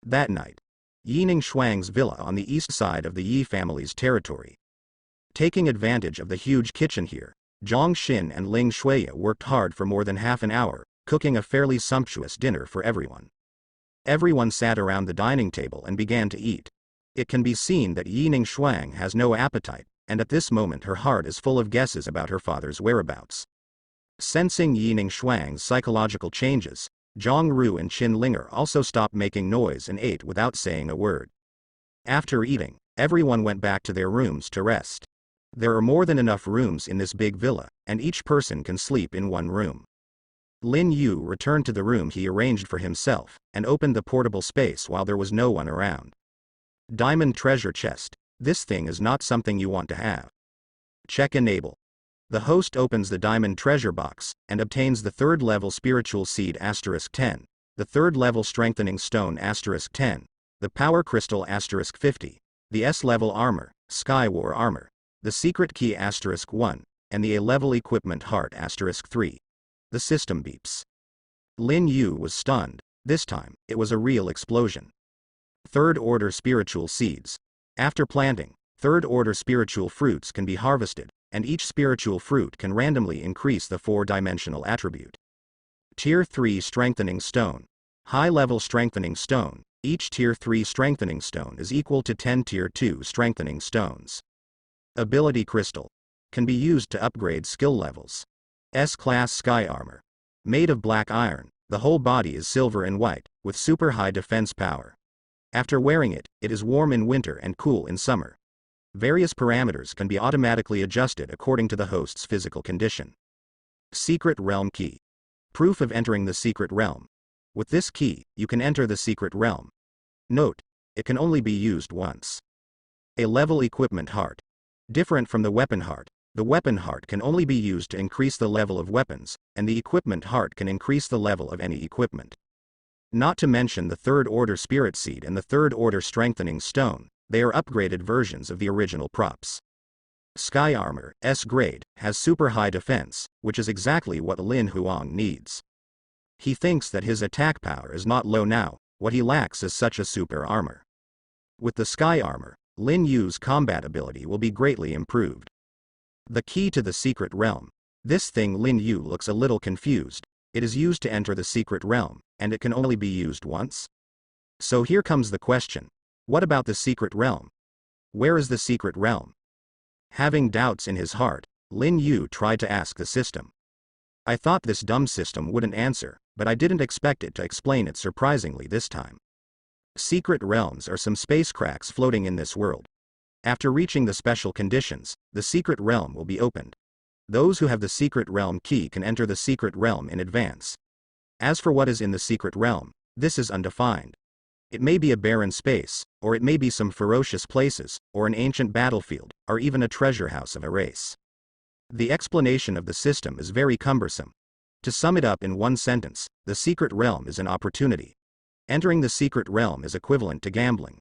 Speaker 1: That night, Yi Ningshuang's villa on the east side of the Yi family's territory. Taking advantage of the huge kitchen here, Zhang Xin and Ling Shuya worked hard for more than half an hour, cooking a fairly sumptuous dinner for everyone. Everyone sat around the dining table and began to eat. It can be seen that Yi Ningshuang has no appetite, and at this moment her heart is full of guesses about her father's whereabouts. Sensing Yi Ningshuang's psychological changes, Zhang Ru and Qin Linger also stopped making noise and ate without saying a word. After eating, everyone went back to their rooms to rest. There are more than enough rooms in this big villa, and each person can sleep in one room. Lin Yu returned to the room he arranged for himself, and opened the portable space while there was no one around. Diamond treasure chest. This thing is not something you want to have. Check enable. The host opens the diamond treasure box, and obtains the 3rd level spiritual seed *10, the 3rd level strengthening stone *10, the power crystal *50, the S level armor, Sky War armor, the secret key *1, and the A level equipment heart *3. The system beeps. Lin Yu was stunned. This time, it was a real explosion. 3rd order spiritual seeds. After planting, 3rd order spiritual fruits can be harvested, and each spiritual fruit can randomly increase the 4-dimensional attribute. Tier 3 strengthening stone. High level strengthening stone. Each tier 3 strengthening stone is equal to 10 tier 2 strengthening stones. Ability crystal. Can be used to upgrade skill levels. S-class sky armor. Made of black iron, the whole body is silver and white, with super high defense power. After wearing it, it is warm in winter and cool in summer. Various parameters can be automatically adjusted according to the host's physical condition. Secret realm key. Proof of entering the secret realm. With this key, you can enter the secret realm. Note, it can only be used once. A level equipment heart. Different from the weapon heart, the weapon heart can only be used to increase the level of weapons, and the equipment heart can increase the level of any equipment. Not to mention the 3rd order spirit seed and the 3rd order strengthening stone, they are upgraded versions of the original props. Sky armor, S grade, has super high defense, which is exactly what Lin Huang needs. He thinks that his attack power is not low now, what he lacks is such a super armor. With the sky armor, Lin Yu's combat ability will be greatly improved. The key to the secret realm. This thing Lin Yu looks a little confused. It is used to enter the secret realm, and it can only be used once? So here comes the question. What about the secret realm? Where is the secret realm? Having doubts in his heart, Lin Yu tried to ask the system. I thought this dumb system wouldn't answer, but I didn't expect it to explain it surprisingly this time. Secret realms are some space cracks floating in this world. After reaching the special conditions, the secret realm will be opened. Those who have the secret realm key can enter the secret realm in advance. As for what is in the secret realm, this is undefined. It may be a barren space, or it may be some ferocious places, or an ancient battlefield, or even a treasure house of a race. The explanation of the system is very cumbersome. To sum it up in one sentence, the secret realm is an opportunity. Entering the secret realm is equivalent to gambling.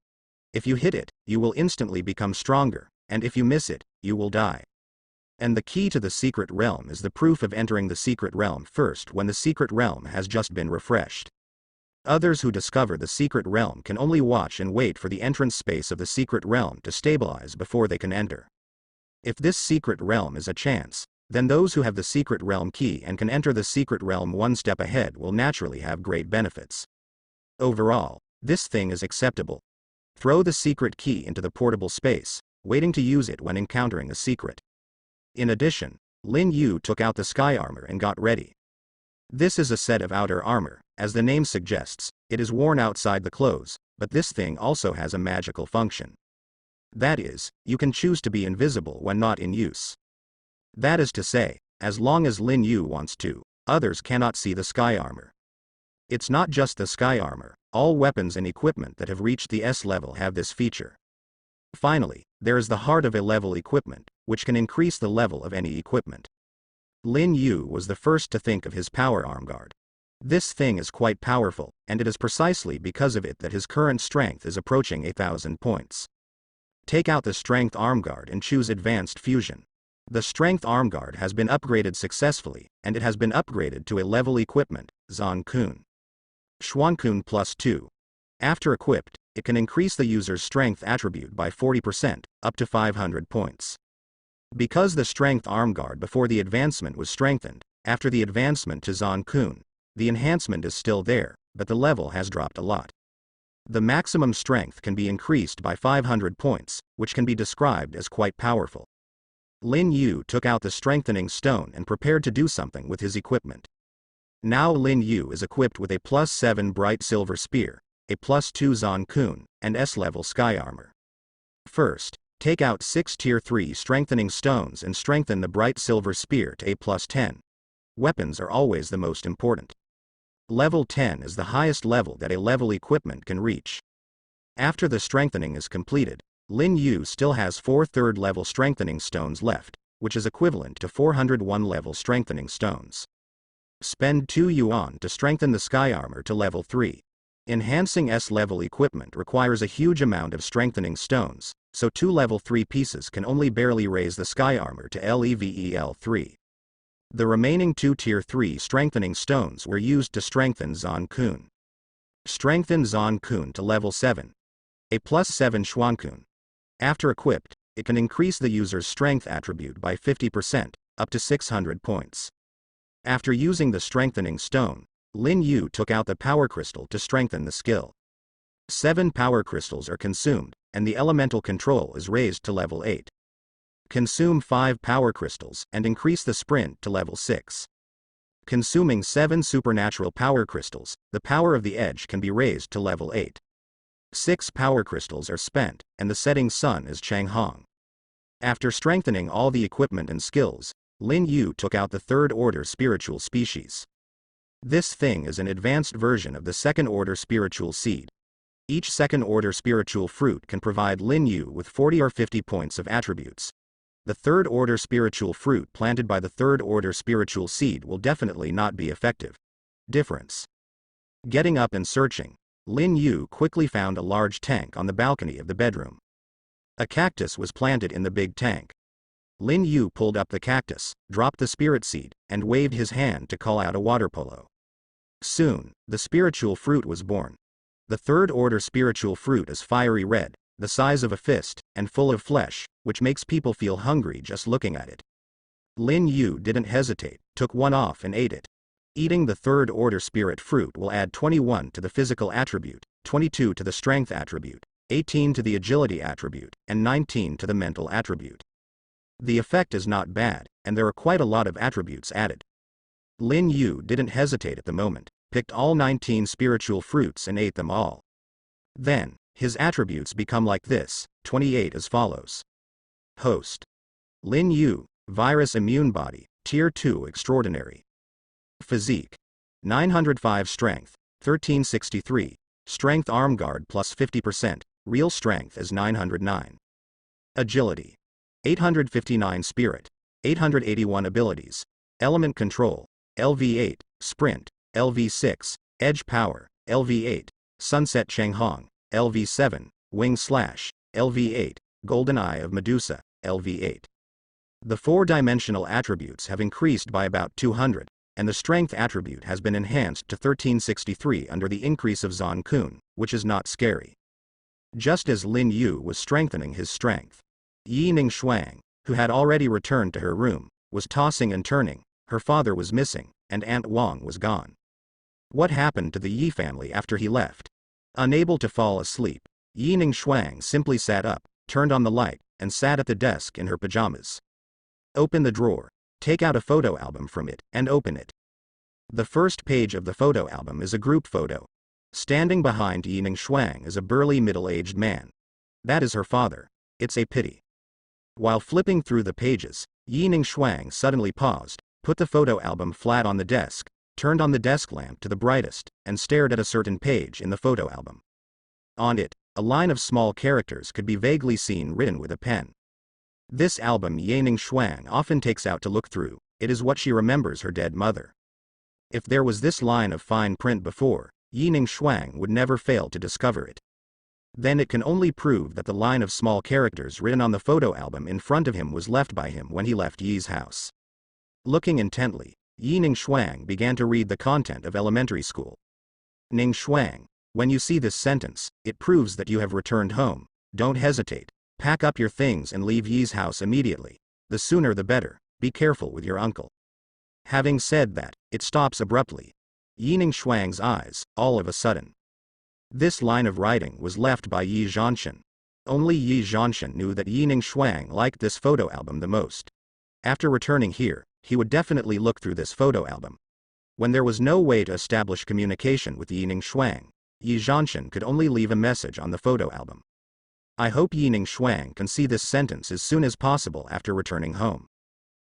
Speaker 1: If you hit it, you will instantly become stronger, and if you miss it, you will die. And the key to the secret realm is the proof of entering the secret realm first when the secret realm has just been refreshed. Others who discover the secret realm can only watch and wait for the entrance space of the secret realm to stabilize before they can enter. If this secret realm is a chance, then those who have the secret realm key and can enter the secret realm one step ahead will naturally have great benefits. Overall, this thing is acceptable. Throw the secret key into the portable space, waiting to use it when encountering a secret. In addition, Lin Yu took out the sky armor and got ready. This is a set of outer armor, as the name suggests, it is worn outside the clothes, but this thing also has a magical function. That is, you can choose to be invisible when not in use. That is to say, as long as Lin Yu wants to, others cannot see the sky armor. It's not just the sky armor, all weapons and equipment that have reached the S level have this feature. Finally, there is the heart of a level equipment, which can increase the level of any equipment. Lin Yu was the first to think of his power arm guard. This thing is quite powerful, and it is precisely because of it that his current strength is approaching 1,000 points. Take out the strength arm guard and choose advanced fusion. The strength arm guard has been upgraded successfully, and it has been upgraded to a level equipment, Zon-kun. Xuan-kun +2. After equipped, it can increase the user's strength attribute by 40%, up to 500 points. Because the strength arm guard before the advancement was strengthened, after the advancement to Zon-kun, the enhancement is still there, but the level has dropped a lot. The maximum strength can be increased by 500 points, which can be described as quite powerful. Lin Yu took out the strengthening stone and prepared to do something with his equipment. Now Lin Yu is equipped with a +7 bright silver spear, a +2 Zon-kun, and S-level sky armor. First, take out 6 tier 3 strengthening stones and strengthen the bright silver spear to a +10. Weapons are always the most important. Level 10 is the highest level that a level equipment can reach. After the strengthening is completed, Lin Yu still has 4 third-level strengthening stones left, which is equivalent to 401 level strengthening stones. Spend 2 yuan to strengthen the sky armor to level 3. Enhancing S-level equipment requires a huge amount of strengthening stones, so 2 level 3 pieces can only barely raise the sky armor to level 3. The remaining 2 tier 3 strengthening stones were used to strengthen Zon-kun. Strengthen Zon-kun to level 7. A +7 Xuan-kun. After equipped, it can increase the user's strength attribute by 50%, up to 600 points. After using the strengthening stone, Lin Yu took out the power crystal to strengthen the skill. 7 power crystals are consumed, and the elemental control is raised to level 8. Consume 5 power crystals and increase the sprint to level 6. Consuming 7 supernatural power crystals, the power of the edge can be raised to level 8. 6 power crystals are spent, and the setting sun is Changhong. After strengthening all the equipment and skills, Lin Yu took out the third-order spiritual species. This thing is an advanced version of the second-order spiritual seed. Each second-order spiritual fruit can provide Lin Yu with 40 or 50 points of attributes. The third-order spiritual fruit planted by the third-order spiritual seed will definitely not be effective. Difference. Getting up and searching, Lin Yu quickly found a large tank on the balcony of the bedroom. A cactus was planted in the big tank. Lin Yu pulled up the cactus, dropped the spirit seed, and waved his hand to call out a water polo. Soon, the spiritual fruit was born. The third-order spiritual fruit is fiery red, the size of a fist, and full of flesh, which makes people feel hungry just looking at it. Lin Yu didn't hesitate, took one off and ate it. Eating the third-order spirit fruit will add 21 to the physical attribute, 22 to the strength attribute, 18 to the agility attribute, and 19 to the mental attribute. The effect is not bad, and there are quite a lot of attributes added. Lin Yu didn't hesitate at the moment, picked all 19 spiritual fruits and ate them all. Then, his attributes become like this, 28 as follows. Host. Lin Yu, Virus Immune Body, Tier 2 Extraordinary. Physique. 905 Strength, 1363, Strength Arm Guard plus 50%, Real Strength is 909. Agility. 859 Spirit, 881 Abilities, Element Control, LV8, Sprint, LV6, Edge Power, LV8, Sunset Changhong, LV7, Wing Slash, LV8, Golden Eye of Medusa, LV8. The 4-dimensional attributes have increased by about 200, and the strength attribute has been enhanced to 1363 under the increase of Zon-kun, which is not scary. Just as Lin Yu was strengthening his strength, Yining Shuang, who had already returned to her room, was tossing and turning. Her father was missing, and Aunt Wang was gone. What happened to the Yi family after he left? Unable to fall asleep, Yining Shuang simply sat up, turned on the light, and sat at the desk in her pajamas. Open the drawer, take out a photo album from it, and open it. The first page of the photo album is a group photo. Standing behind Yining Shuang is a burly middle-aged man. That is her father. It's a pity. While flipping through the pages, Yining Shuang suddenly paused, put the photo album flat on the desk, turned on the desk lamp to the brightest, and stared at a certain page in the photo album. On it, A line of small characters could be vaguely seen written with a pen. This album Yaning Shuang often takes out to look through. It is what she remembers her dead mother. If there was this line of fine print before, Yaning Shuang would never fail to discover it. Then it can only prove that the line of small characters written on the photo album in front of him was left by him when he left Yi's house. Looking intently, Yaning Shuang began to read the content of elementary school. Ning Shuang, when you see this sentence, it proves that you have returned home. Don't hesitate. Pack up your things and leave Yi's house immediately. The sooner the better. Be careful with your uncle. Having said that, it stops abruptly. Yaning Shuang's eyes, all of a sudden. This line of writing was left by Yi Zhanshan. Only Yi Zhanshan knew that Yaning Shuang liked this photo album the most. After returning here, he would definitely look through this photo album. When there was no way to establish communication with Yaning Shuang, Yi Zhanshan could only leave a message on the photo album. I hope Yaning Shuang can see this sentence as soon as possible after returning home.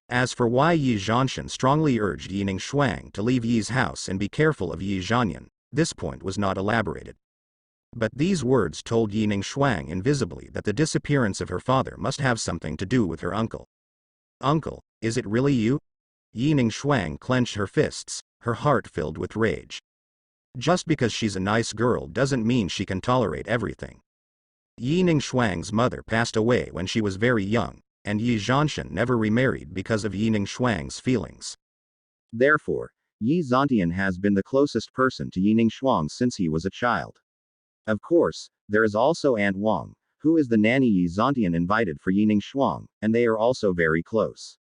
Speaker 1: As for why Yi Zhanshan strongly urged Yaning Shuang to leave Yi's house and be careful of Yi Zhanyan, this point was not elaborated. But these words told Yaning Shuang invisibly that the disappearance of her father must have something to do with her uncle. Uncle, is it really you? Yaning Shuang clenched her fists, her heart filled with rage. Just because she's a nice girl doesn't mean she can tolerate everything. Yaning Shuang's mother passed away when she was very young, and Yi Zhanshan never remarried because of Yaning Shuang's feelings.
Speaker 2: Therefore, Yi Zhantian has been the closest person to Yaning Shuang since he was a child. Of course, there is also Aunt Wang, who is the nanny Yi Zhantian invited for Yaning Shuang, and they are also very close.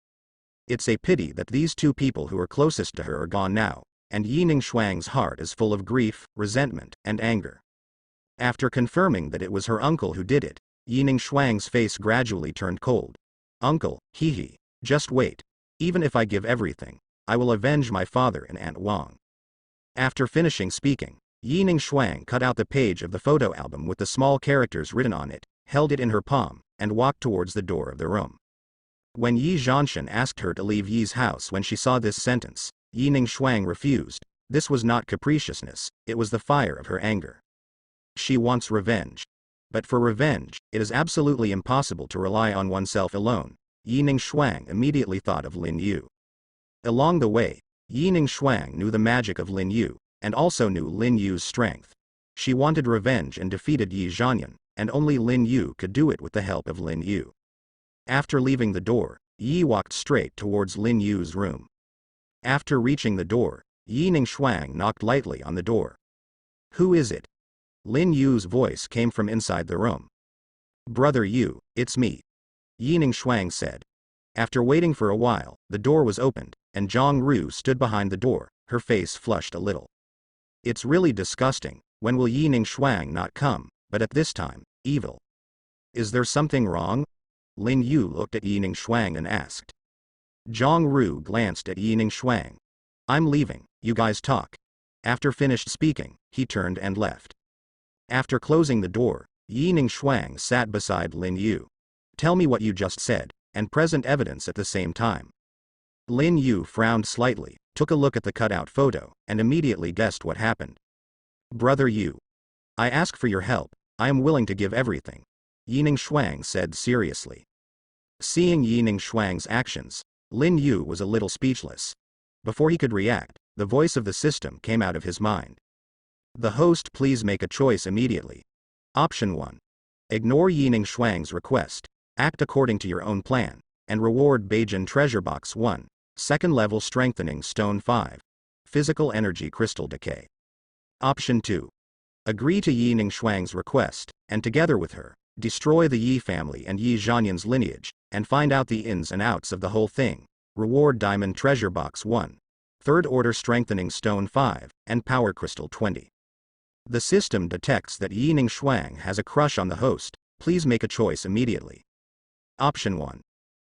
Speaker 1: It's a pity that these two people who are closest to her are gone now, and Yaning Shuang's heart is full of grief, resentment, and anger. After confirming that it was her uncle who did it, Yaning Shuang's face gradually turned cold. Uncle, hee, just wait. Even if I give everything, I will avenge my father and Aunt Wang. After finishing speaking, Yaning Shuang cut out the page of the photo album with the small characters written on it, held it in her palm, and walked towards the door of the room. When Yi Zhanshan asked her to leave Yi's house when she saw this sentence, Yaning Shuang refused. This was not capriciousness, it was the fire of her anger. She wants revenge. But for revenge, it is absolutely impossible to rely on oneself alone. Yaning Shuang immediately thought of Lin Yu. Along the way, Yaning Shuang knew the magic of Lin Yu, and also knew Lin Yu's strength. She wanted revenge and defeated Yi Zhanyan, and only Lin Yu could do it with the help of Lin Yu. After leaving the door, Yi walked straight towards Lin Yu's room. After reaching the door, Yaning Shuang knocked lightly on the door. Who is it? Lin Yu's voice came from inside the room. Brother Yu, it's me. Yaning Shuang said. After waiting for a while, the door was opened, and Zhang Ru stood behind the door, her face flushed a little. It's really disgusting. When will Yaning Shuang not come, but at this time, evil? Is there something wrong? Lin Yu looked at Yaning Shuang and asked. Zhang Ru glanced at Yaning Shuang. I'm leaving, you guys talk. After finished speaking, he turned and left. After closing the door, Yaning Shuang sat beside Lin Yu. Tell me what you just said, and present evidence at the same time. Lin Yu frowned slightly, took a look at the cutout photo, and immediately guessed what happened. Brother Yu. I ask for your help, I am willing to give everything. Yaning Shuang said seriously. Seeing Yaning Shuang's actions, Lin Yu was a little speechless. Before he could react, the voice of the system came out of his mind. The host, please make a choice immediately. Option 1. Ignore Yaning Shuang's request, act according to your own plan, and reward Beijing Treasure Box 1, second level strengthening stone 5. Physical energy crystal decay. Option 2. Agree to Yaning Shuang's request, and together with her, destroy the Yi family and Yi Zhanyan's lineage, and find out the ins and outs of the whole thing. Reward Diamond Treasure Box 1, third order strengthening stone 5, and power crystal 20. The system detects that Yaning Shuang has a crush on the host, please make a choice immediately. Option 1.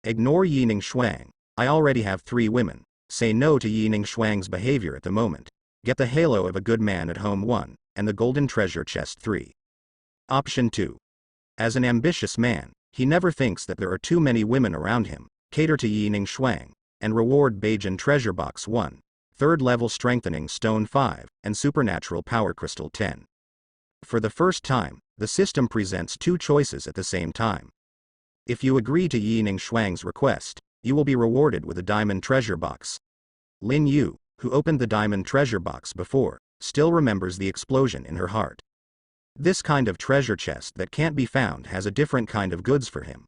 Speaker 1: Ignore Yaning Shuang, I already have 3 women, say no to Yaning Shuang's behavior at the moment, get the halo of a good man at home 1, and the golden treasure chest 3. Option 2. As an ambitious man, he never thinks that there are too many women around him, cater to Yaning Shuang, and reward Beijing Treasure Box 1, third level strengthening stone 5, and supernatural power crystal 10. For the first time, the system presents two choices at the same time. If you agree to Yi Ningshuang's request, you will be rewarded with a diamond treasure box. Lin Yu, who opened the diamond treasure box before, still remembers the explosion in her heart. This kind of treasure chest that can't be found has a different kind of goods for him.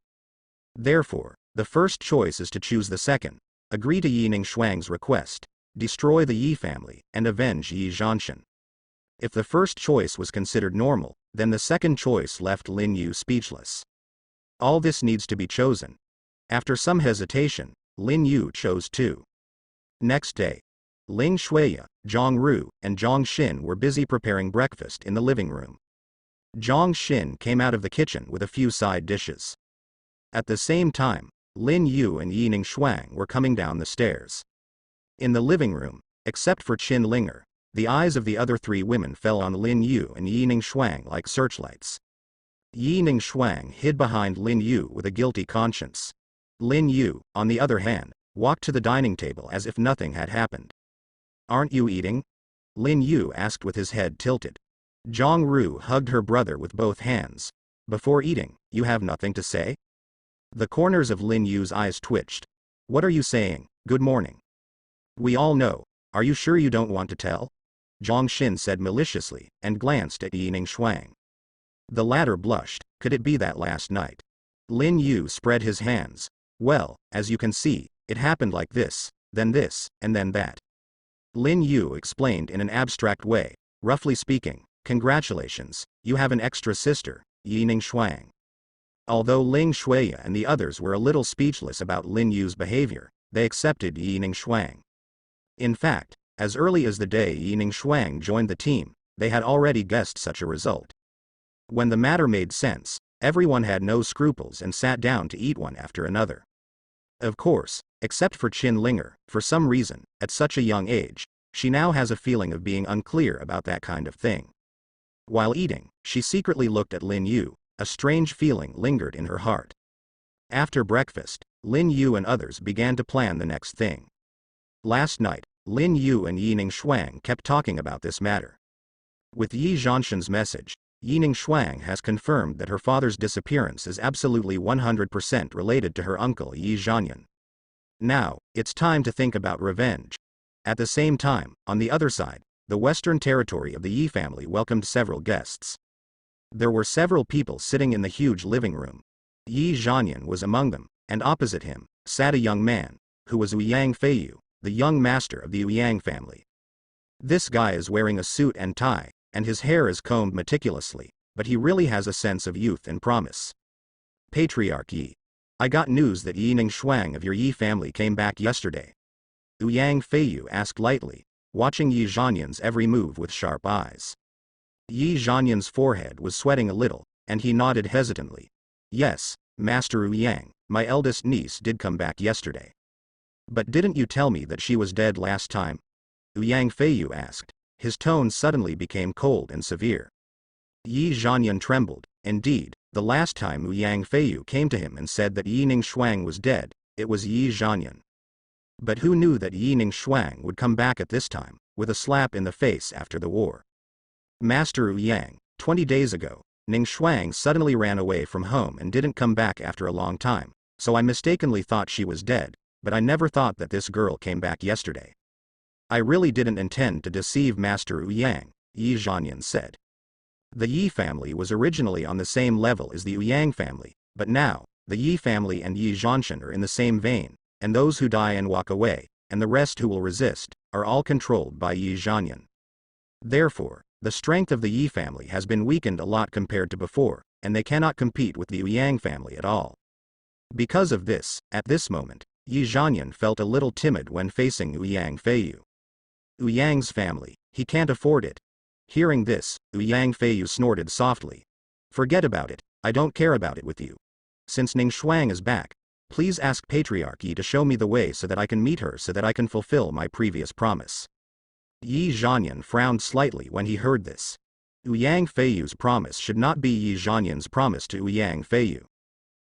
Speaker 1: Therefore, the first choice is to choose the second. Agree to Yi Ningshuang's request, destroy the Yi family, and avenge Yi Zhanshan. If the first choice was considered normal, then the second choice left Lin Yu speechless. All this needs to be chosen. After some hesitation, Lin Yu chose two. Next day, Ling Shuya, Zhang Ru, and Zhang Xin were busy preparing breakfast in the living room. Zhang Xin came out of the kitchen with a few side dishes. At the same time, Lin Yu and Yi Ningshuang were coming down the stairs. In the living room, except for Qin Linger, the eyes of the other three women fell on Lin Yu and Yi Ningshuang like searchlights. Yi Ningshuang hid behind Lin Yu with a guilty conscience. Lin Yu, on the other hand, walked to the dining table as if nothing had happened. "Aren't you eating?" Lin Yu asked with his head tilted. Zhang Ru hugged her brother with both hands. "Before eating, you have nothing to say?" The corners of Lin Yu's eyes twitched. "What are you saying? Good morning." "We all know. Are you sure you don't want to tell?" Zhang Xin said maliciously, and glanced at Yi Ningshuang. The latter blushed. Could it be that last night? Lin Yu spread his hands. "Well, as you can see, it happened like this, and then that." Lin Yu explained in an abstract way. "Roughly speaking, congratulations, you have an extra sister, Yi Ningshuang." Although Ling Shuya and the others were a little speechless about Lin Yu's behavior, they accepted Yi Ningshuang. In fact, as early as the day Yi Ningshuang joined the team, they had already guessed such a result. When the matter made sense, everyone had no scruples and sat down to eat one after another. Of course, except for Qin Linger, for some reason, at such a young age, she now has a feeling of being unclear about that kind of thing. While eating, she secretly looked at Lin Yu. A strange feeling lingered in her heart. After breakfast, Lin Yu and others began to plan the next thing. Last night, Lin Yu and Yi Ningshuang kept talking about this matter. With Yi Zhanshan's message, Yi Ningshuang has confirmed that her father's disappearance is absolutely 100% related to her uncle Yi Zhanyan. Now, it's time to think about revenge. At the same time, on the other side, the western territory of the Yi family welcomed several guests. There were several people sitting in the huge living room. Yi Zhanyan was among them, and opposite him sat a young man, who was Ouyang Feiyu, the young master of the Ouyang family. This guy is wearing a suit and tie, and his hair is combed meticulously, but he really has a sense of youth and promise. "Patriarch Yi. I got news that Yi Ningshuang of your Yi family came back yesterday." Ouyang Feiyu asked lightly, watching Yi Zhanyan's every move with sharp eyes. Yi Zhanyan's forehead was sweating a little, and he nodded hesitantly. "Yes, Master Ouyang, my eldest niece did come back yesterday." "But didn't you tell me that she was dead last time?" Ouyang Feiyu asked. His tone suddenly became cold and severe. Yi Zhanyan trembled. Indeed, the last time Ouyang Feiyu came to him and said that Yi Ningshuang was dead, it was Yi Zhanyan. But who knew that Yi Ningshuang would come back at this time, with a slap in the face after the war? "Master Ouyang, 20 days ago, Ningshuang suddenly ran away from home and didn't come back after a long time, so I mistakenly thought she was dead, but I never thought that this girl came back yesterday. I really didn't intend to deceive Master Ouyang," Yi Zhanyan said. The Yi family was originally on the same level as the Ouyang family, but now, the Yi family and Yi Zhanshan are in the same vein, and those who die and walk away, and the rest who will resist, are all controlled by Yi Zhanyan. Therefore, the strength of the Yi family has been weakened a lot compared to before, and they cannot compete with the Ouyang family at all. Because of this, at this moment, Yi Zhanyan felt a little timid when facing Ouyang Feiyu. Ouyang's family, he can't afford it. Hearing this, Ouyang Feiyu snorted softly. "Forget about it, I don't care about it with you. Since Ningshuang is back, please ask Patriarch Yi to show me the way so that I can meet her so that I can fulfill my previous promise." Yi Zhanyan frowned slightly when he heard this. Ouyang Feiyu's promise should not be Yi Zhanyan's promise to Ouyang Feiyu.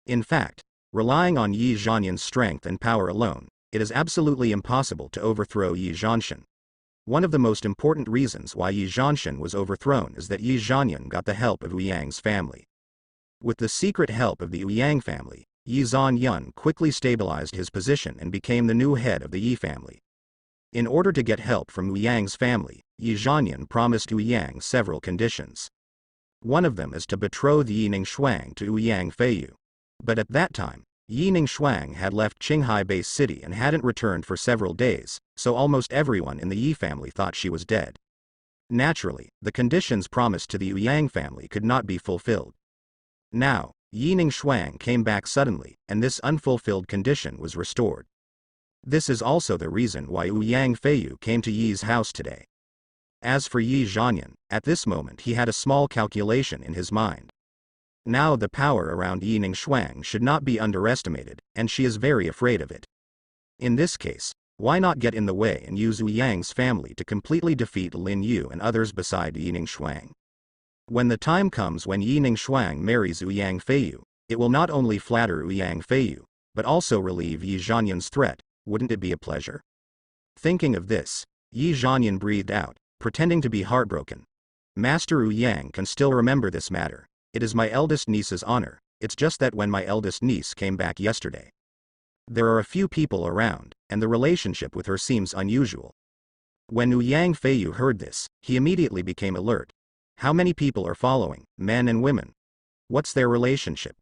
Speaker 1: In fact, relying on Yi Zhanyan's strength and power alone, it is absolutely impossible to overthrow Yi Zhanshan. One of the most important reasons why Yi Zhanshan was overthrown is that Yi Zhanyan got the help of Yang's family. With the secret help of the Yang family, Yi Zhanyan quickly stabilized his position and became the new head of the Yi family. In order to get help from Yang's family, Yi Zhanyan promised Yang several conditions. One of them is to betroth Yi Ningxuang to Yang Feiyu. But at that time, Yi Ningxuang had left Qinghai base city and hadn't returned for several days, so almost everyone in the Yi family thought she was dead. Naturally, the conditions promised to the Yang family could not be fulfilled. Now, Yi Ningxuang came back suddenly, and this unfulfilled condition was restored. This is also the reason why Yang Feiyu came to Yi's house today. As for Yi Zhanyan, at this moment he had a small calculation in his mind. Now the power around Yi Ningxuang should not be underestimated, and she is very afraid of it. In this case, why not get in the way and use Yang's family to completely defeat Lin Yu and others beside Yi Ningxuang? When the time comes when Yi Ningxuang marries Yang Feiyu, it will not only flatter Yang Feiyu, but also relieve Yi Zhanyan's threat. Wouldn't it be a pleasure? Thinking of this, Yi Zhanyan breathed out, pretending to be heartbroken. Master Yang can still remember this matter. It is my eldest niece's honor, it's just that when my eldest niece came back yesterday, there are a few people around, and the relationship with her seems unusual. When Yang Feiyu heard this, he immediately became alert. How many people are following, men and women? What's their relationship?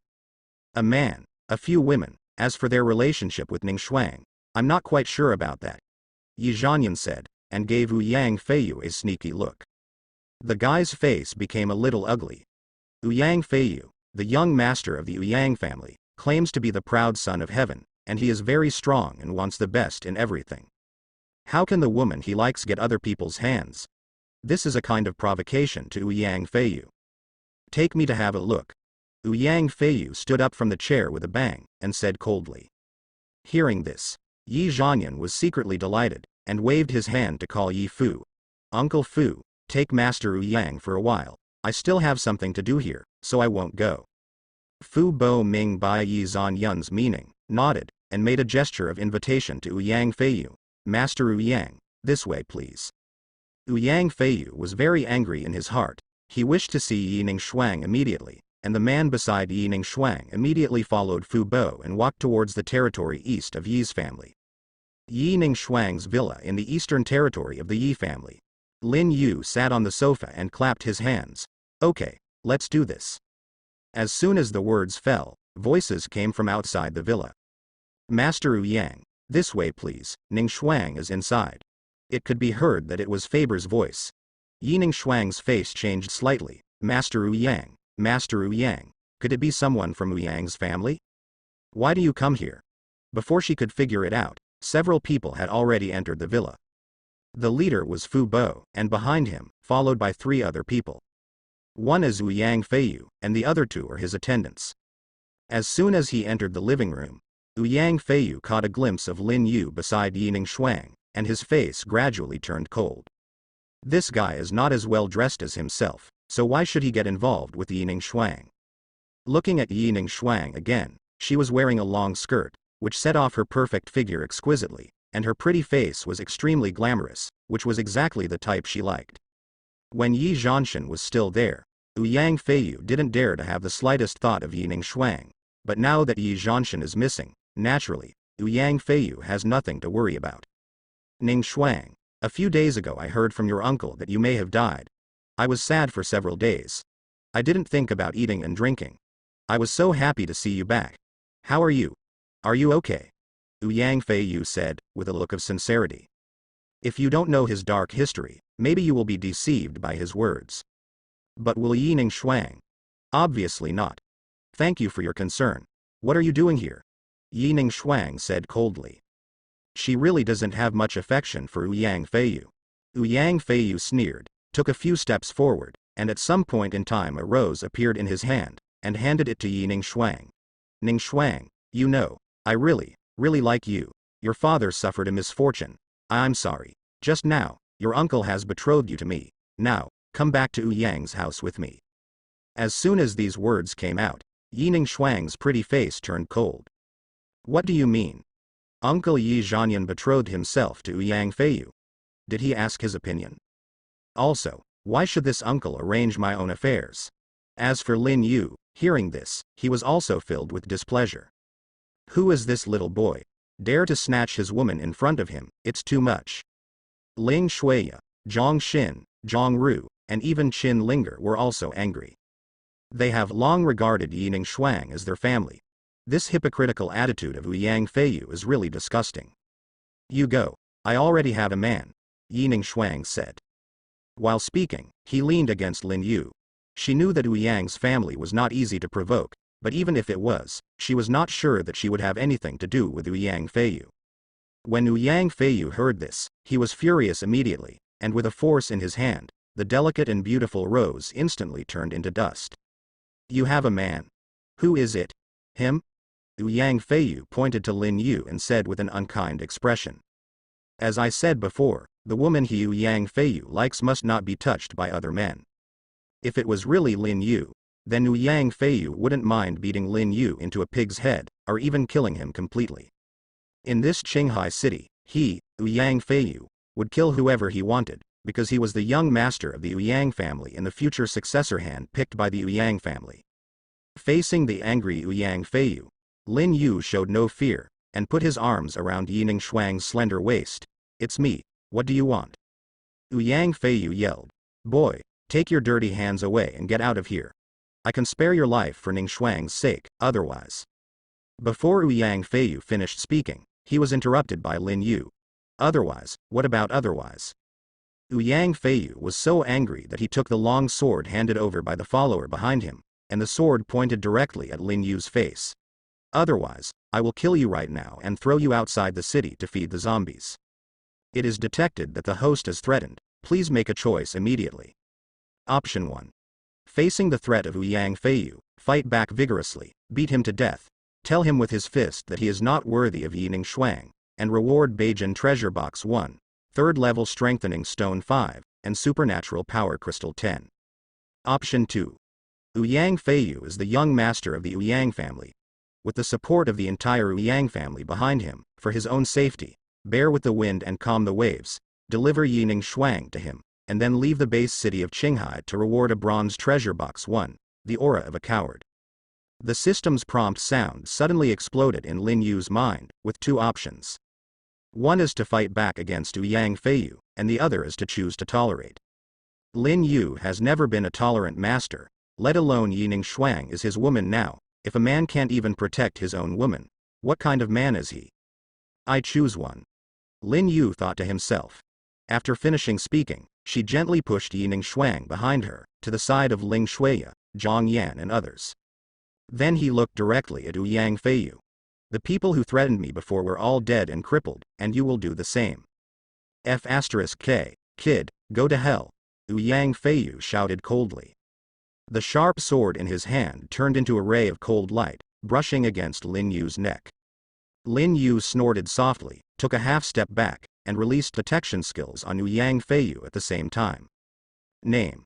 Speaker 1: A man, a few women. As for their relationship with Ningxuang, I'm not quite sure about that, Yi Zhanyan said, and gave Yang Feiyu a sneaky look. The guy's face became a little ugly. Yang Feiyu, the young master of the Yang family, claims to be the proud son of heaven, and he is very strong and wants the best in everything. How can the woman he likes get other people's hands? This is a kind of provocation to Yang Feiyu. Take me to have a look. Yang Feiyu stood up from the chair with a bang, and said coldly. Hearing this, Yi Zhanyan was secretly delighted, and waved his hand to call Yi Fu. Uncle Fu, take Master Yang for a while. I still have something to do here, so I won't go. Fu Bo Ming by Yi Zhanyan's meaning, nodded, and made a gesture of invitation to Yang Feiyu. Master Yang, this way please. Yang Feiyu was very angry in his heart. He wished to see Yi Ningxuang immediately, and the man beside Yi Ningxuang immediately followed Fu Bo and walked towards the territory east of Yi's family. Yi Ningxuang's villa in the eastern territory of the Yi family. Lin Yu sat on the sofa and clapped his hands. Okay, let's do this. As soon as the words fell, voices came from outside the villa. Master Yang, this way please, Ningxuang is inside. It could be heard that it was Faber's voice. Yi Ningxuang's face changed slightly. Master Yang, could it be someone from Yang's family? Why do you come here? Before she could figure it out, several people had already entered the villa. The leader was Fu Bo, and behind him, followed by 3 other people. One is Yang Feiyu, and the other 2 are his attendants. As soon as he entered the living room, Yang Feiyu caught a glimpse of Lin Yu beside Yi Ningxuang, and his face gradually turned cold. This guy is not as well dressed as himself, so why should he get involved with Yi Ningxuang? Looking at Yi Ningxuang again, she was wearing a long skirt, which set off her perfect figure exquisitely, and her pretty face was extremely glamorous, which was exactly the type she liked. When Yi Zhanshan was still there, Yang Feiyu didn't dare to have the slightest thought of Yi Ningxuang, but now that Yi Zhanshan is missing, naturally, Yang Feiyu has nothing to worry about. Ningxuang, a few days ago I heard from your uncle that you may have died. I was sad for several days. I didn't think about eating and drinking. I was so happy to see you back. How are you? Are you okay? Yang Feiyu said, with a look of sincerity. If you don't know his dark history, maybe you will be deceived by his words. But will Yi Ningxuang? Obviously not. Thank you for your concern. What are you doing here? Yi Ningxuang said coldly. She really doesn't have much affection for Yang Feiyu. Yang Feiyu sneered, took a few steps forward, and at some point in time a rose appeared in his hand, and handed it to Yi Ningxuang. Ningxuang, you know, I really like you. Your father suffered a misfortune. I'm sorry. Just now, your uncle has betrothed you to me. Now, come back to Yang's house with me. As soon as these words came out, Yi Ningxuang's pretty face turned cold. What do you mean? Uncle Yi Zhanyan betrothed himself to Yang Feiyu. Did he ask his opinion? Also, why should this uncle arrange my own affairs? As for Lin Yu, hearing this, he was also filled with displeasure. Who is this little boy? Dare to snatch his woman in front of him, it's too much. Ling Shuya, Zhang Xin, Zhang Ru, and even Qin Linger were also angry. They have long regarded Yining Shuang as their family. This hypocritical attitude of Ouyang Feiyu is really disgusting. You go. I already have a man, Yining Shuang said. While speaking, he leaned against Lin Yu. She knew that Ouyang's family was not easy to provoke, but even if it was, she was not sure that she would have anything to do with Ouyang Feiyu. When Ouyang Feiyu heard this, he was furious immediately, and with a force in his hand, the delicate and beautiful rose instantly turned into dust. You have a man. Who is it? Him? Ouyang Feiyu pointed to Lin Yu and said with an unkind expression. As I said before, the woman he Ouyang Feiyu likes must not be touched by other men. If it was really Lin Yu, then Ouyang Feiyu wouldn't mind beating Lin Yu into a pig's head, or even killing him completely. In this Qinghai city, he, Ouyang Feiyu, would kill whoever he wanted, because he was the young master of the Ouyang family and the future successor hand-picked by the Ouyang family. Facing the angry Ouyang Feiyu, Lin Yu showed no fear, and put his arms around Yining Shuang's slender waist. It's me, what do you want? Ouyang Feiyu yelled. Boy, take your dirty hands away and get out of here. I can spare your life for Ning Shuang's sake, otherwise. Before Ouyang Feiyu finished speaking, he was interrupted by Lin Yu. Otherwise, what about otherwise? Ouyang Feiyu was so angry that he took the long sword handed over by the follower behind him, and the sword pointed directly at Lin Yu's face. Otherwise, I will kill you right now and throw you outside the city to feed the zombies. It is detected that the host is threatened, please make a choice immediately. Option 1. Facing the threat of Ouyang Feiyu, fight back vigorously, beat him to death, tell him with his fist that he is not worthy of Yining Shuang, and reward Beijing Treasure Box 1, 3rd level Strengthening Stone 5, and Supernatural Power Crystal 10. Option 2. Ouyang Feiyu is the young master of the Ouyang family. With the support of the entire Ouyang family behind him, for his own safety, bear with the wind and calm the waves, deliver Yining Shuang to him, and then leave the base city of Qinghai to reward a bronze treasure box 1, the aura of a coward. The system's prompt sound suddenly exploded in Lin Yu's mind, with two options. One is to fight back against Ouyang Feiyu, and the other is to choose to tolerate. Lin Yu has never been a tolerant master, let alone Yining Shuang is his woman now. If a man can't even protect his own woman, what kind of man is he? I choose one. Lin Yu thought to himself. After finishing speaking, she gently pushed Yining Shuang behind her, to the side of Ling Shuya, Zhang Yan and others. Then he looked directly at Ouyang Feiyu. The people who threatened me before were all dead and crippled, and you will do the same. F*K, kid, go to hell, Ouyang Feiyu shouted coldly. The sharp sword in his hand turned into a ray of cold light, brushing against Lin Yu's neck. Lin Yu snorted softly, took a half step back, and released detection skills on Ouyang Feiyu at the same time. Name: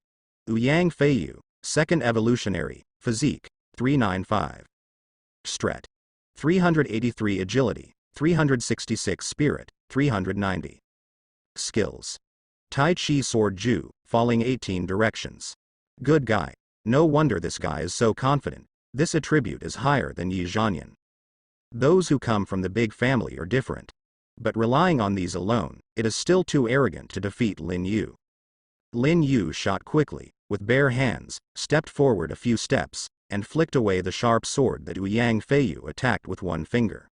Speaker 1: Ouyang Feiyu, 2nd Evolutionary, Physique, 395. Strat: 383 Agility, 366 Spirit, 390. Skills: Tai Chi Sword Ju, Falling 18 Directions. Good guy. No wonder this guy is so confident. This attribute is higher than Yi Zhanyan. Those who come from the big family are different. But relying on these alone, it is still too arrogant to defeat Lin Yu. Lin Yu shot quickly, with bare hands, stepped forward a few steps, and flicked away the sharp sword that Ouyang Feiyu attacked with one finger.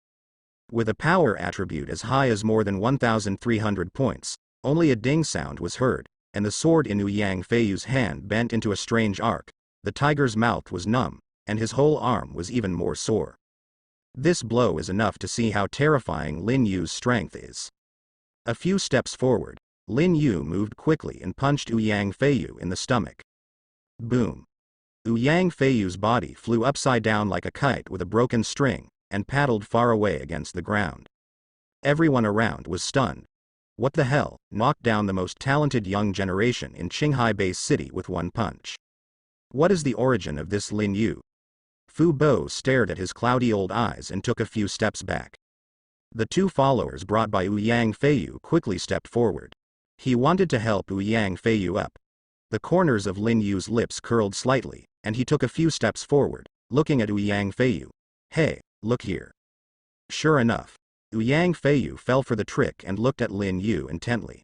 Speaker 1: With a power attribute as high as more than 1,300 points, only a ding sound was heard, and the sword in Ouyang Feiyu's hand bent into a strange arc. The tiger's mouth was numb, and his whole arm was even more sore. This blow is enough to see how terrifying Lin Yu's strength is. A few steps forward, Lin Yu moved quickly and punched Ouyang Feiyu in the stomach. Boom! Ouyang Feiyu's body flew upside down like a kite with a broken string, and paddled far away against the ground. Everyone around was stunned. What the hell, knocked down the most talented young generation in Qinghai Base City with one punch. What is the origin of this Lin Yu? Fu Bo stared at his cloudy old eyes and took a few steps back. The two followers brought by Ouyang Feiyu quickly stepped forward. He wanted to help Wu Yang Feiyu up. The corners of Lin Yu's lips curled slightly, and he took a few steps forward, looking at Wu Yang Feiyu. Hey, look here. Sure enough, Wu Yang Feiyu fell for the trick and looked at Lin Yu intently.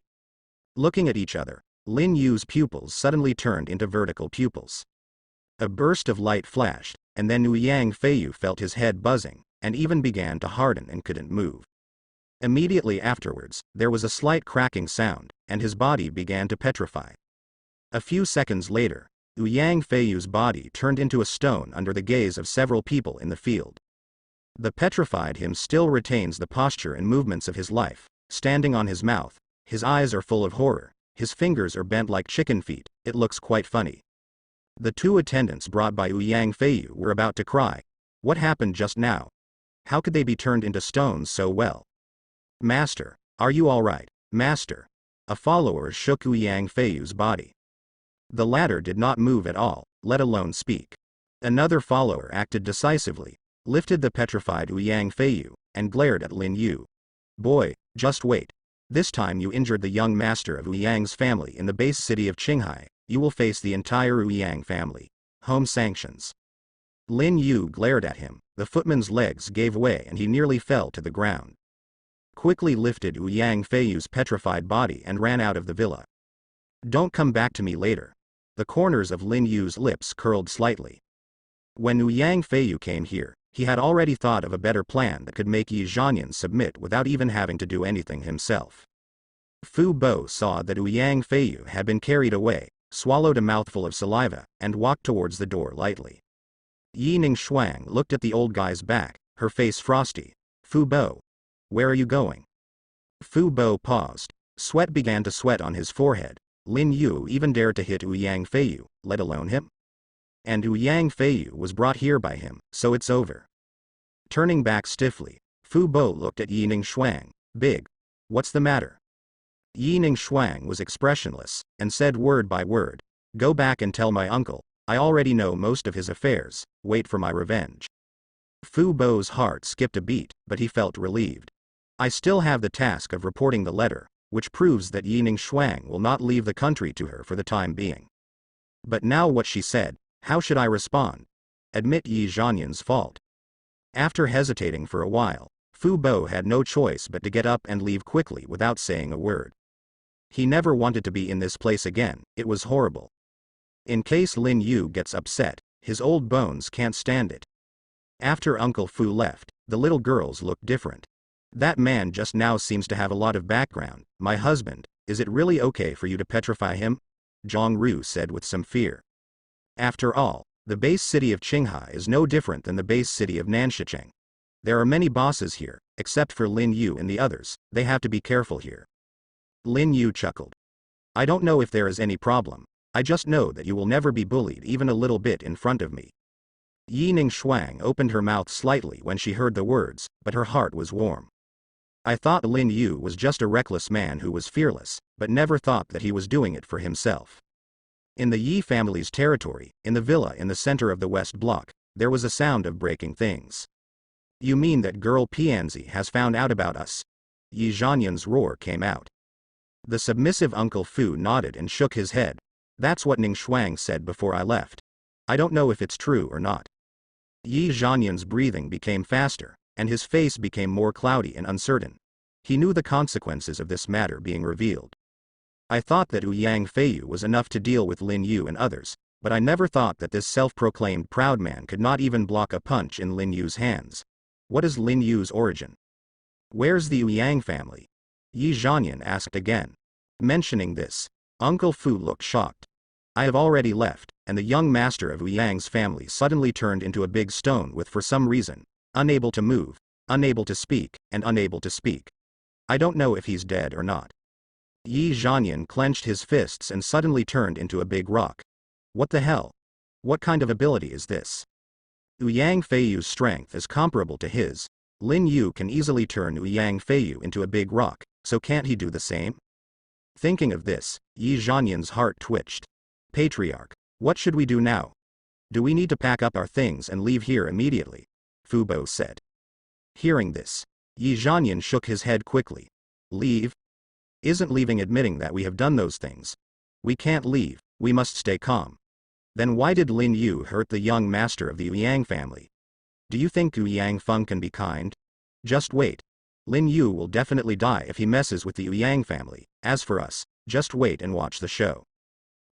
Speaker 1: Looking at each other, Lin Yu's pupils suddenly turned into vertical pupils. A burst of light flashed, and then Wu Yang Feiyu felt his head buzzing, and even began to harden and couldn't move. Immediately afterwards, there was a slight cracking sound, and his body began to petrify. A few seconds later, Wu Yang Feiyu's body turned into a stone under the gaze of several people in the field. The petrified him still retains the posture and movements of his life, standing on his mouth, his eyes are full of horror, his fingers are bent like chicken feet, it looks quite funny. The two attendants brought by Wu Yang Feiyu were about to cry. What happened just now? How could they be turned into stones so well? Master, are you all right, Master? A follower shook Wu Yang Feiyu's body. The latter did not move at all, let alone speak. Another follower acted decisively, lifted the petrified Wu Yang Feiyu, and glared at Lin Yu. Boy, just wait. This time you injured the young master of Wu Yang's family in the base city of Qinghai, you will face the entire Wu Yang family. Home sanctions. Lin Yu glared at him, the footman's legs gave way and he nearly fell to the ground. Quickly lifted Wu Yang Feiyu's petrified body and ran out of the villa. Don't come back to me later. The corners of Lin Yu's lips curled slightly. When Wu Yang Feiyu came here, he had already thought of a better plan that could make Yi Zhanyan submit without even having to do anything himself. Fu Bo saw that Wu Yang Feiyu had been carried away, swallowed a mouthful of saliva, and walked towards the door lightly. Yi Ningshuang looked at the old guy's back, her face frosty. Fu Bo. Where are you going? Fu Bo paused. Sweat began to sweat on his forehead. Lin Yu even dared to hit Wu Yang Feiyu, let alone him? And Wu Yang Feiyu was brought here by him, so it's over. Turning back stiffly, Fu Bo looked at Yi Ningshuang. Big. What's the matter? Yi Ningshuang was expressionless, and said word by word, go back and tell my uncle, I already know most of his affairs, wait for my revenge. Fu Bo's heart skipped a beat, but he felt relieved. I still have the task of reporting the letter, which proves that Yi Ningshuang will not leave the country to her for the time being. But now what she said, how should I respond? Admit Yi Zhanyan's fault. After hesitating for a while, Fu Bo had no choice but to get up and leave quickly without saying a word. He never wanted to be in this place again, it was horrible. In case Lin Yu gets upset, his old bones can't stand it. After Uncle Fu left, the little girls looked different. That man just now seems to have a lot of background. My husband, is it really okay for you to petrify him? Zhang Ru said with some fear. After all, the base city of Qinghai is no different than the base city of Nanshicheng. There are many bosses here, except for Lin Yu and the others, they have to be careful here. Lin Yu chuckled. I don't know if there is any problem, I just know that you will never be bullied even a little bit in front of me. Yi Ningshuang opened her mouth slightly when she heard the words, but her heart was warm. I thought Lin Yu was just a reckless man who was fearless, but never thought that he was doing it for himself. In the Yi family's territory, in the villa in the center of the West Block, there was a sound of breaking things. You mean that girl Pianzi has found out about us? Yi Zhanyan's roar came out. The submissive Uncle Fu nodded and shook his head. That's what Ningshuang said before I left. I don't know if it's true or not. Yi Zhanyan's breathing became faster, and his face became more cloudy and uncertain. He knew the consequences of this matter being revealed. I thought that Wu Yang Feiyu was enough to deal with Lin Yu and others, but I never thought that this self-proclaimed proud man could not even block a punch in Lin Yu's hands. What is Lin Yu's origin? Where's the Wu Yang family? Yi Zhanyan asked again. Mentioning this, Uncle Fu looked shocked. I have already left, and the young master of Wu Yang's family suddenly turned into a big stone with for some reason, unable to move, unable to speak, and unable to speak. I don't know if he's dead or not. Yi Zhanyan clenched his fists and suddenly turned into a big rock. What the hell? What kind of ability is this? Wu Yang Feiyu's strength is comparable to his. Lin Yu can easily turn Wu Yang Feiyu into a big rock, so can't he do the same? Thinking of this, Yi Zhanyan's heart twitched. Patriarch, what should we do now? Do we need to pack up our things and leave here immediately? Fu Bo said. Hearing this, Yi Zhanyan shook his head quickly. Leave? Isn't leaving admitting that we have done those things. We can't leave, we must stay calm. Then why did Lin Yu hurt the young master of the Yang family? Do you think Yang Feng can be kind? Just wait. Lin Yu will definitely die if he messes with the Yang family. As for us, just wait and watch the show.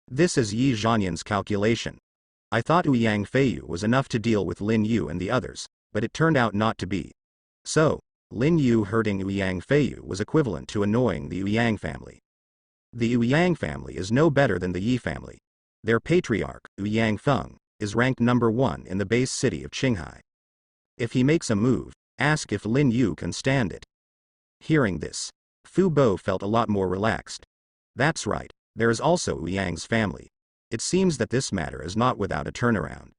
Speaker 1: This is Yi Zhanyan's calculation. I thought Yang Feiyu was enough to deal with Lin Yu and the others, but it turned out not to be. So, Lin Yu hurting Yang Feiyu was equivalent to annoying the Yang family. The Yang family is no better than the Yi family. Their patriarch, Yang Feng, is ranked number 1 in the base city of Qinghai. If he makes a move, ask if Lin Yu can stand it. Hearing this, Fu Bo felt a lot more relaxed. That's right, there is also Yang's family. It seems that this matter is not without a turnaround.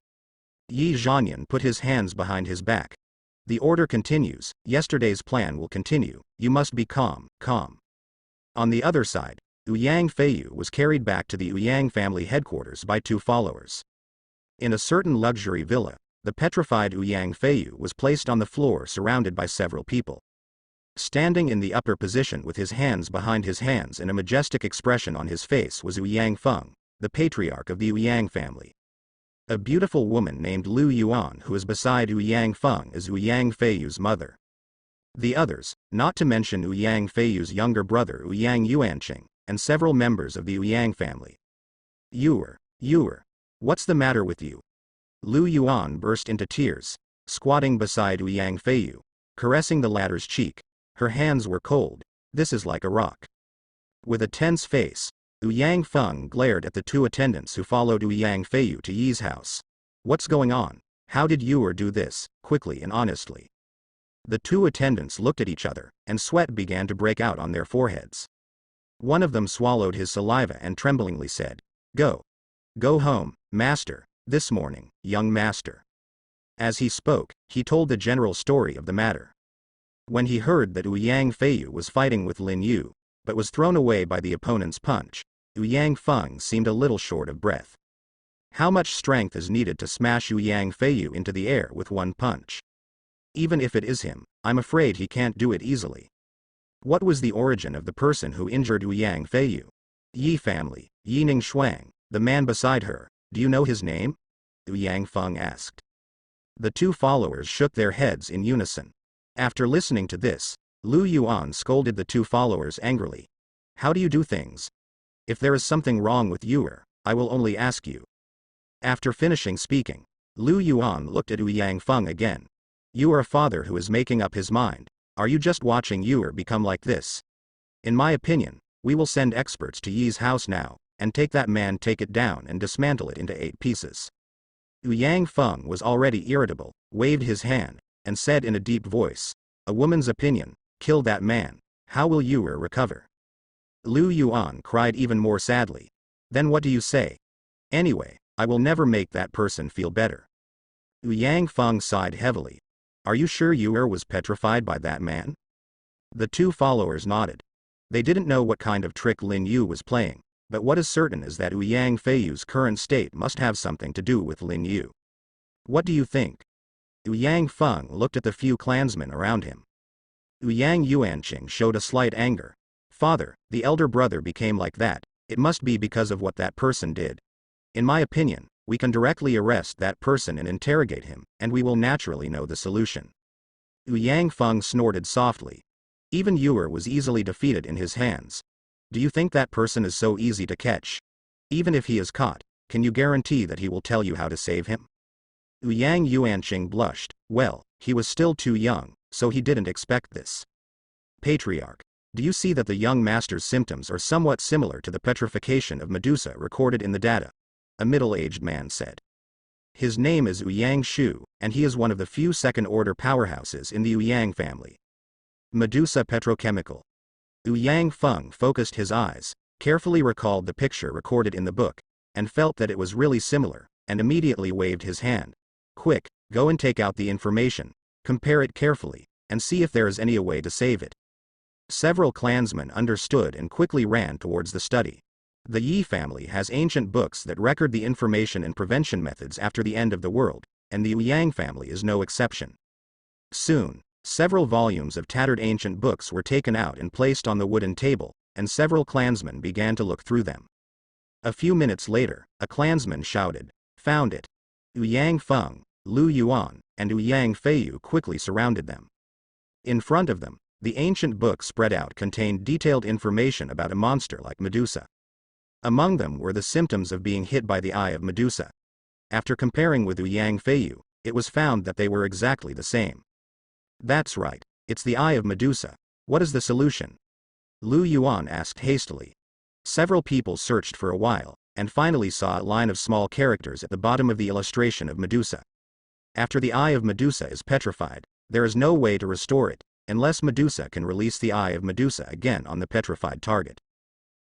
Speaker 1: Yi Zhanyan put his hands behind his back. The order continues, yesterday's plan will continue, you must be calm, calm. On the other side, Yang Feiyu was carried back to the Yang family headquarters by 2 followers. In a certain luxury villa, the petrified Yang Feiyu was placed on the floor surrounded by several people. Standing in the upper position with his hands behind his hands and a majestic expression on his face was Yang Feng, the patriarch of the Yang family. A beautiful woman named Lu Yuan who is beside Yang Feng is Yang Feiyu's mother. The others, not to mention Yang Feiyu's younger brother Yang Yuanqing, and several members of the Yang family. Yuer, what's the matter with you? Lu Yuan burst into tears, squatting beside Yang Feiyu, caressing the latter's cheek. Her hands were cold. This is like a rock. With a tense face, Yang Feng glared at the 2 attendants who followed Yang Feiyu to Yi's house. What's going on? How did Yuer do this, quickly and honestly? The 2 attendants looked at each other, and sweat began to break out on their foreheads. One of them swallowed his saliva and tremblingly said, Go home, master, this morning, young master. As he spoke, he told the general story of the matter. When he heard that Yang Feiyu was fighting with Lin Yu, but was thrown away by the opponent's punch, Yang Feng seemed a little short of breath. How much strength is needed to smash Yang Feiyu into the air with one punch? Even if it is him, I'm afraid he can't do it easily. What was the origin of the person who injured Yang Feiyu? Yi family, Yi Ning Shuang, the man beside her, do you know his name? Yang Feng asked. The 2 followers shook their heads in unison. After listening to this, Lu Yuan scolded the 2 followers angrily. How do you do things? If there is something wrong with Yuer, I will only ask you. After finishing speaking, Lu Yuan looked at Yang Feng again. You are a father who is making up his mind. Are you just watching Yuer become like this? In my opinion, we will send experts to Yi's house now, and take it down and dismantle it into 8 pieces. Yang Feng was already irritable, waved his hand, and said in a deep voice, a woman's opinion, kill that man, how will Yuer recover? Lu Yuan cried even more sadly. Then what do you say? Anyway, I will never make that person feel better. Yang Feng sighed heavily. Are you sure Yuer was petrified by that man? The 2 followers nodded. They didn't know what kind of trick Lin Yu was playing, but what is certain is that Yang Feiyu's current state must have something to do with Lin Yu. What do you think? Yang Feng looked at the few clansmen around him. Yang Yuanqing showed a slight anger. Father, the elder brother became like that, it must be because of what that person did. In my opinion, we can directly arrest that person and interrogate him, and we will naturally know the solution. Yang Feng snorted softly. Even Yuer was easily defeated in his hands. Do you think that person is so easy to catch? Even if he is caught, can you guarantee that he will tell you how to save him? Yang Yuanqing blushed. Well, he was still too young, so he didn't expect this. Patriarch, do you see that the young master's symptoms are somewhat similar to the petrification of Medusa recorded in the data? A middle-aged man said. His name is Yang Shu, and he is one of the few second-order powerhouses in the Yang family. Medusa Petrochemical. Yang Feng focused his eyes, carefully recalled the picture recorded in the book, and felt that it was really similar, and immediately waved his hand. Quick, go and take out the information, compare it carefully, and see if there is any way to save it. Several clansmen understood and quickly ran towards the study. The Yi family has ancient books that record the information and prevention methods after the end of the world, and the Yang family is no exception. Soon, several volumes of tattered ancient books were taken out and placed on the wooden table, and several clansmen began to look through them. A few minutes later, a clansman shouted, "Found it!" Yang Feng, Lu Yuan, and Yang Feiyu quickly surrounded them. In front of them, the ancient book spread out contained detailed information about a monster like Medusa. Among them were the symptoms of being hit by the eye of Medusa. After comparing with Yang Feiyu, it was found that they were exactly the same. "That's right, it's the eye of Medusa. What is the solution?" Lu Yuan asked hastily. Several people searched for a while, and finally saw a line of small characters at the bottom of the illustration of Medusa. After the eye of Medusa is petrified, there is no way to restore it, unless Medusa can release the eye of Medusa again on the petrified target.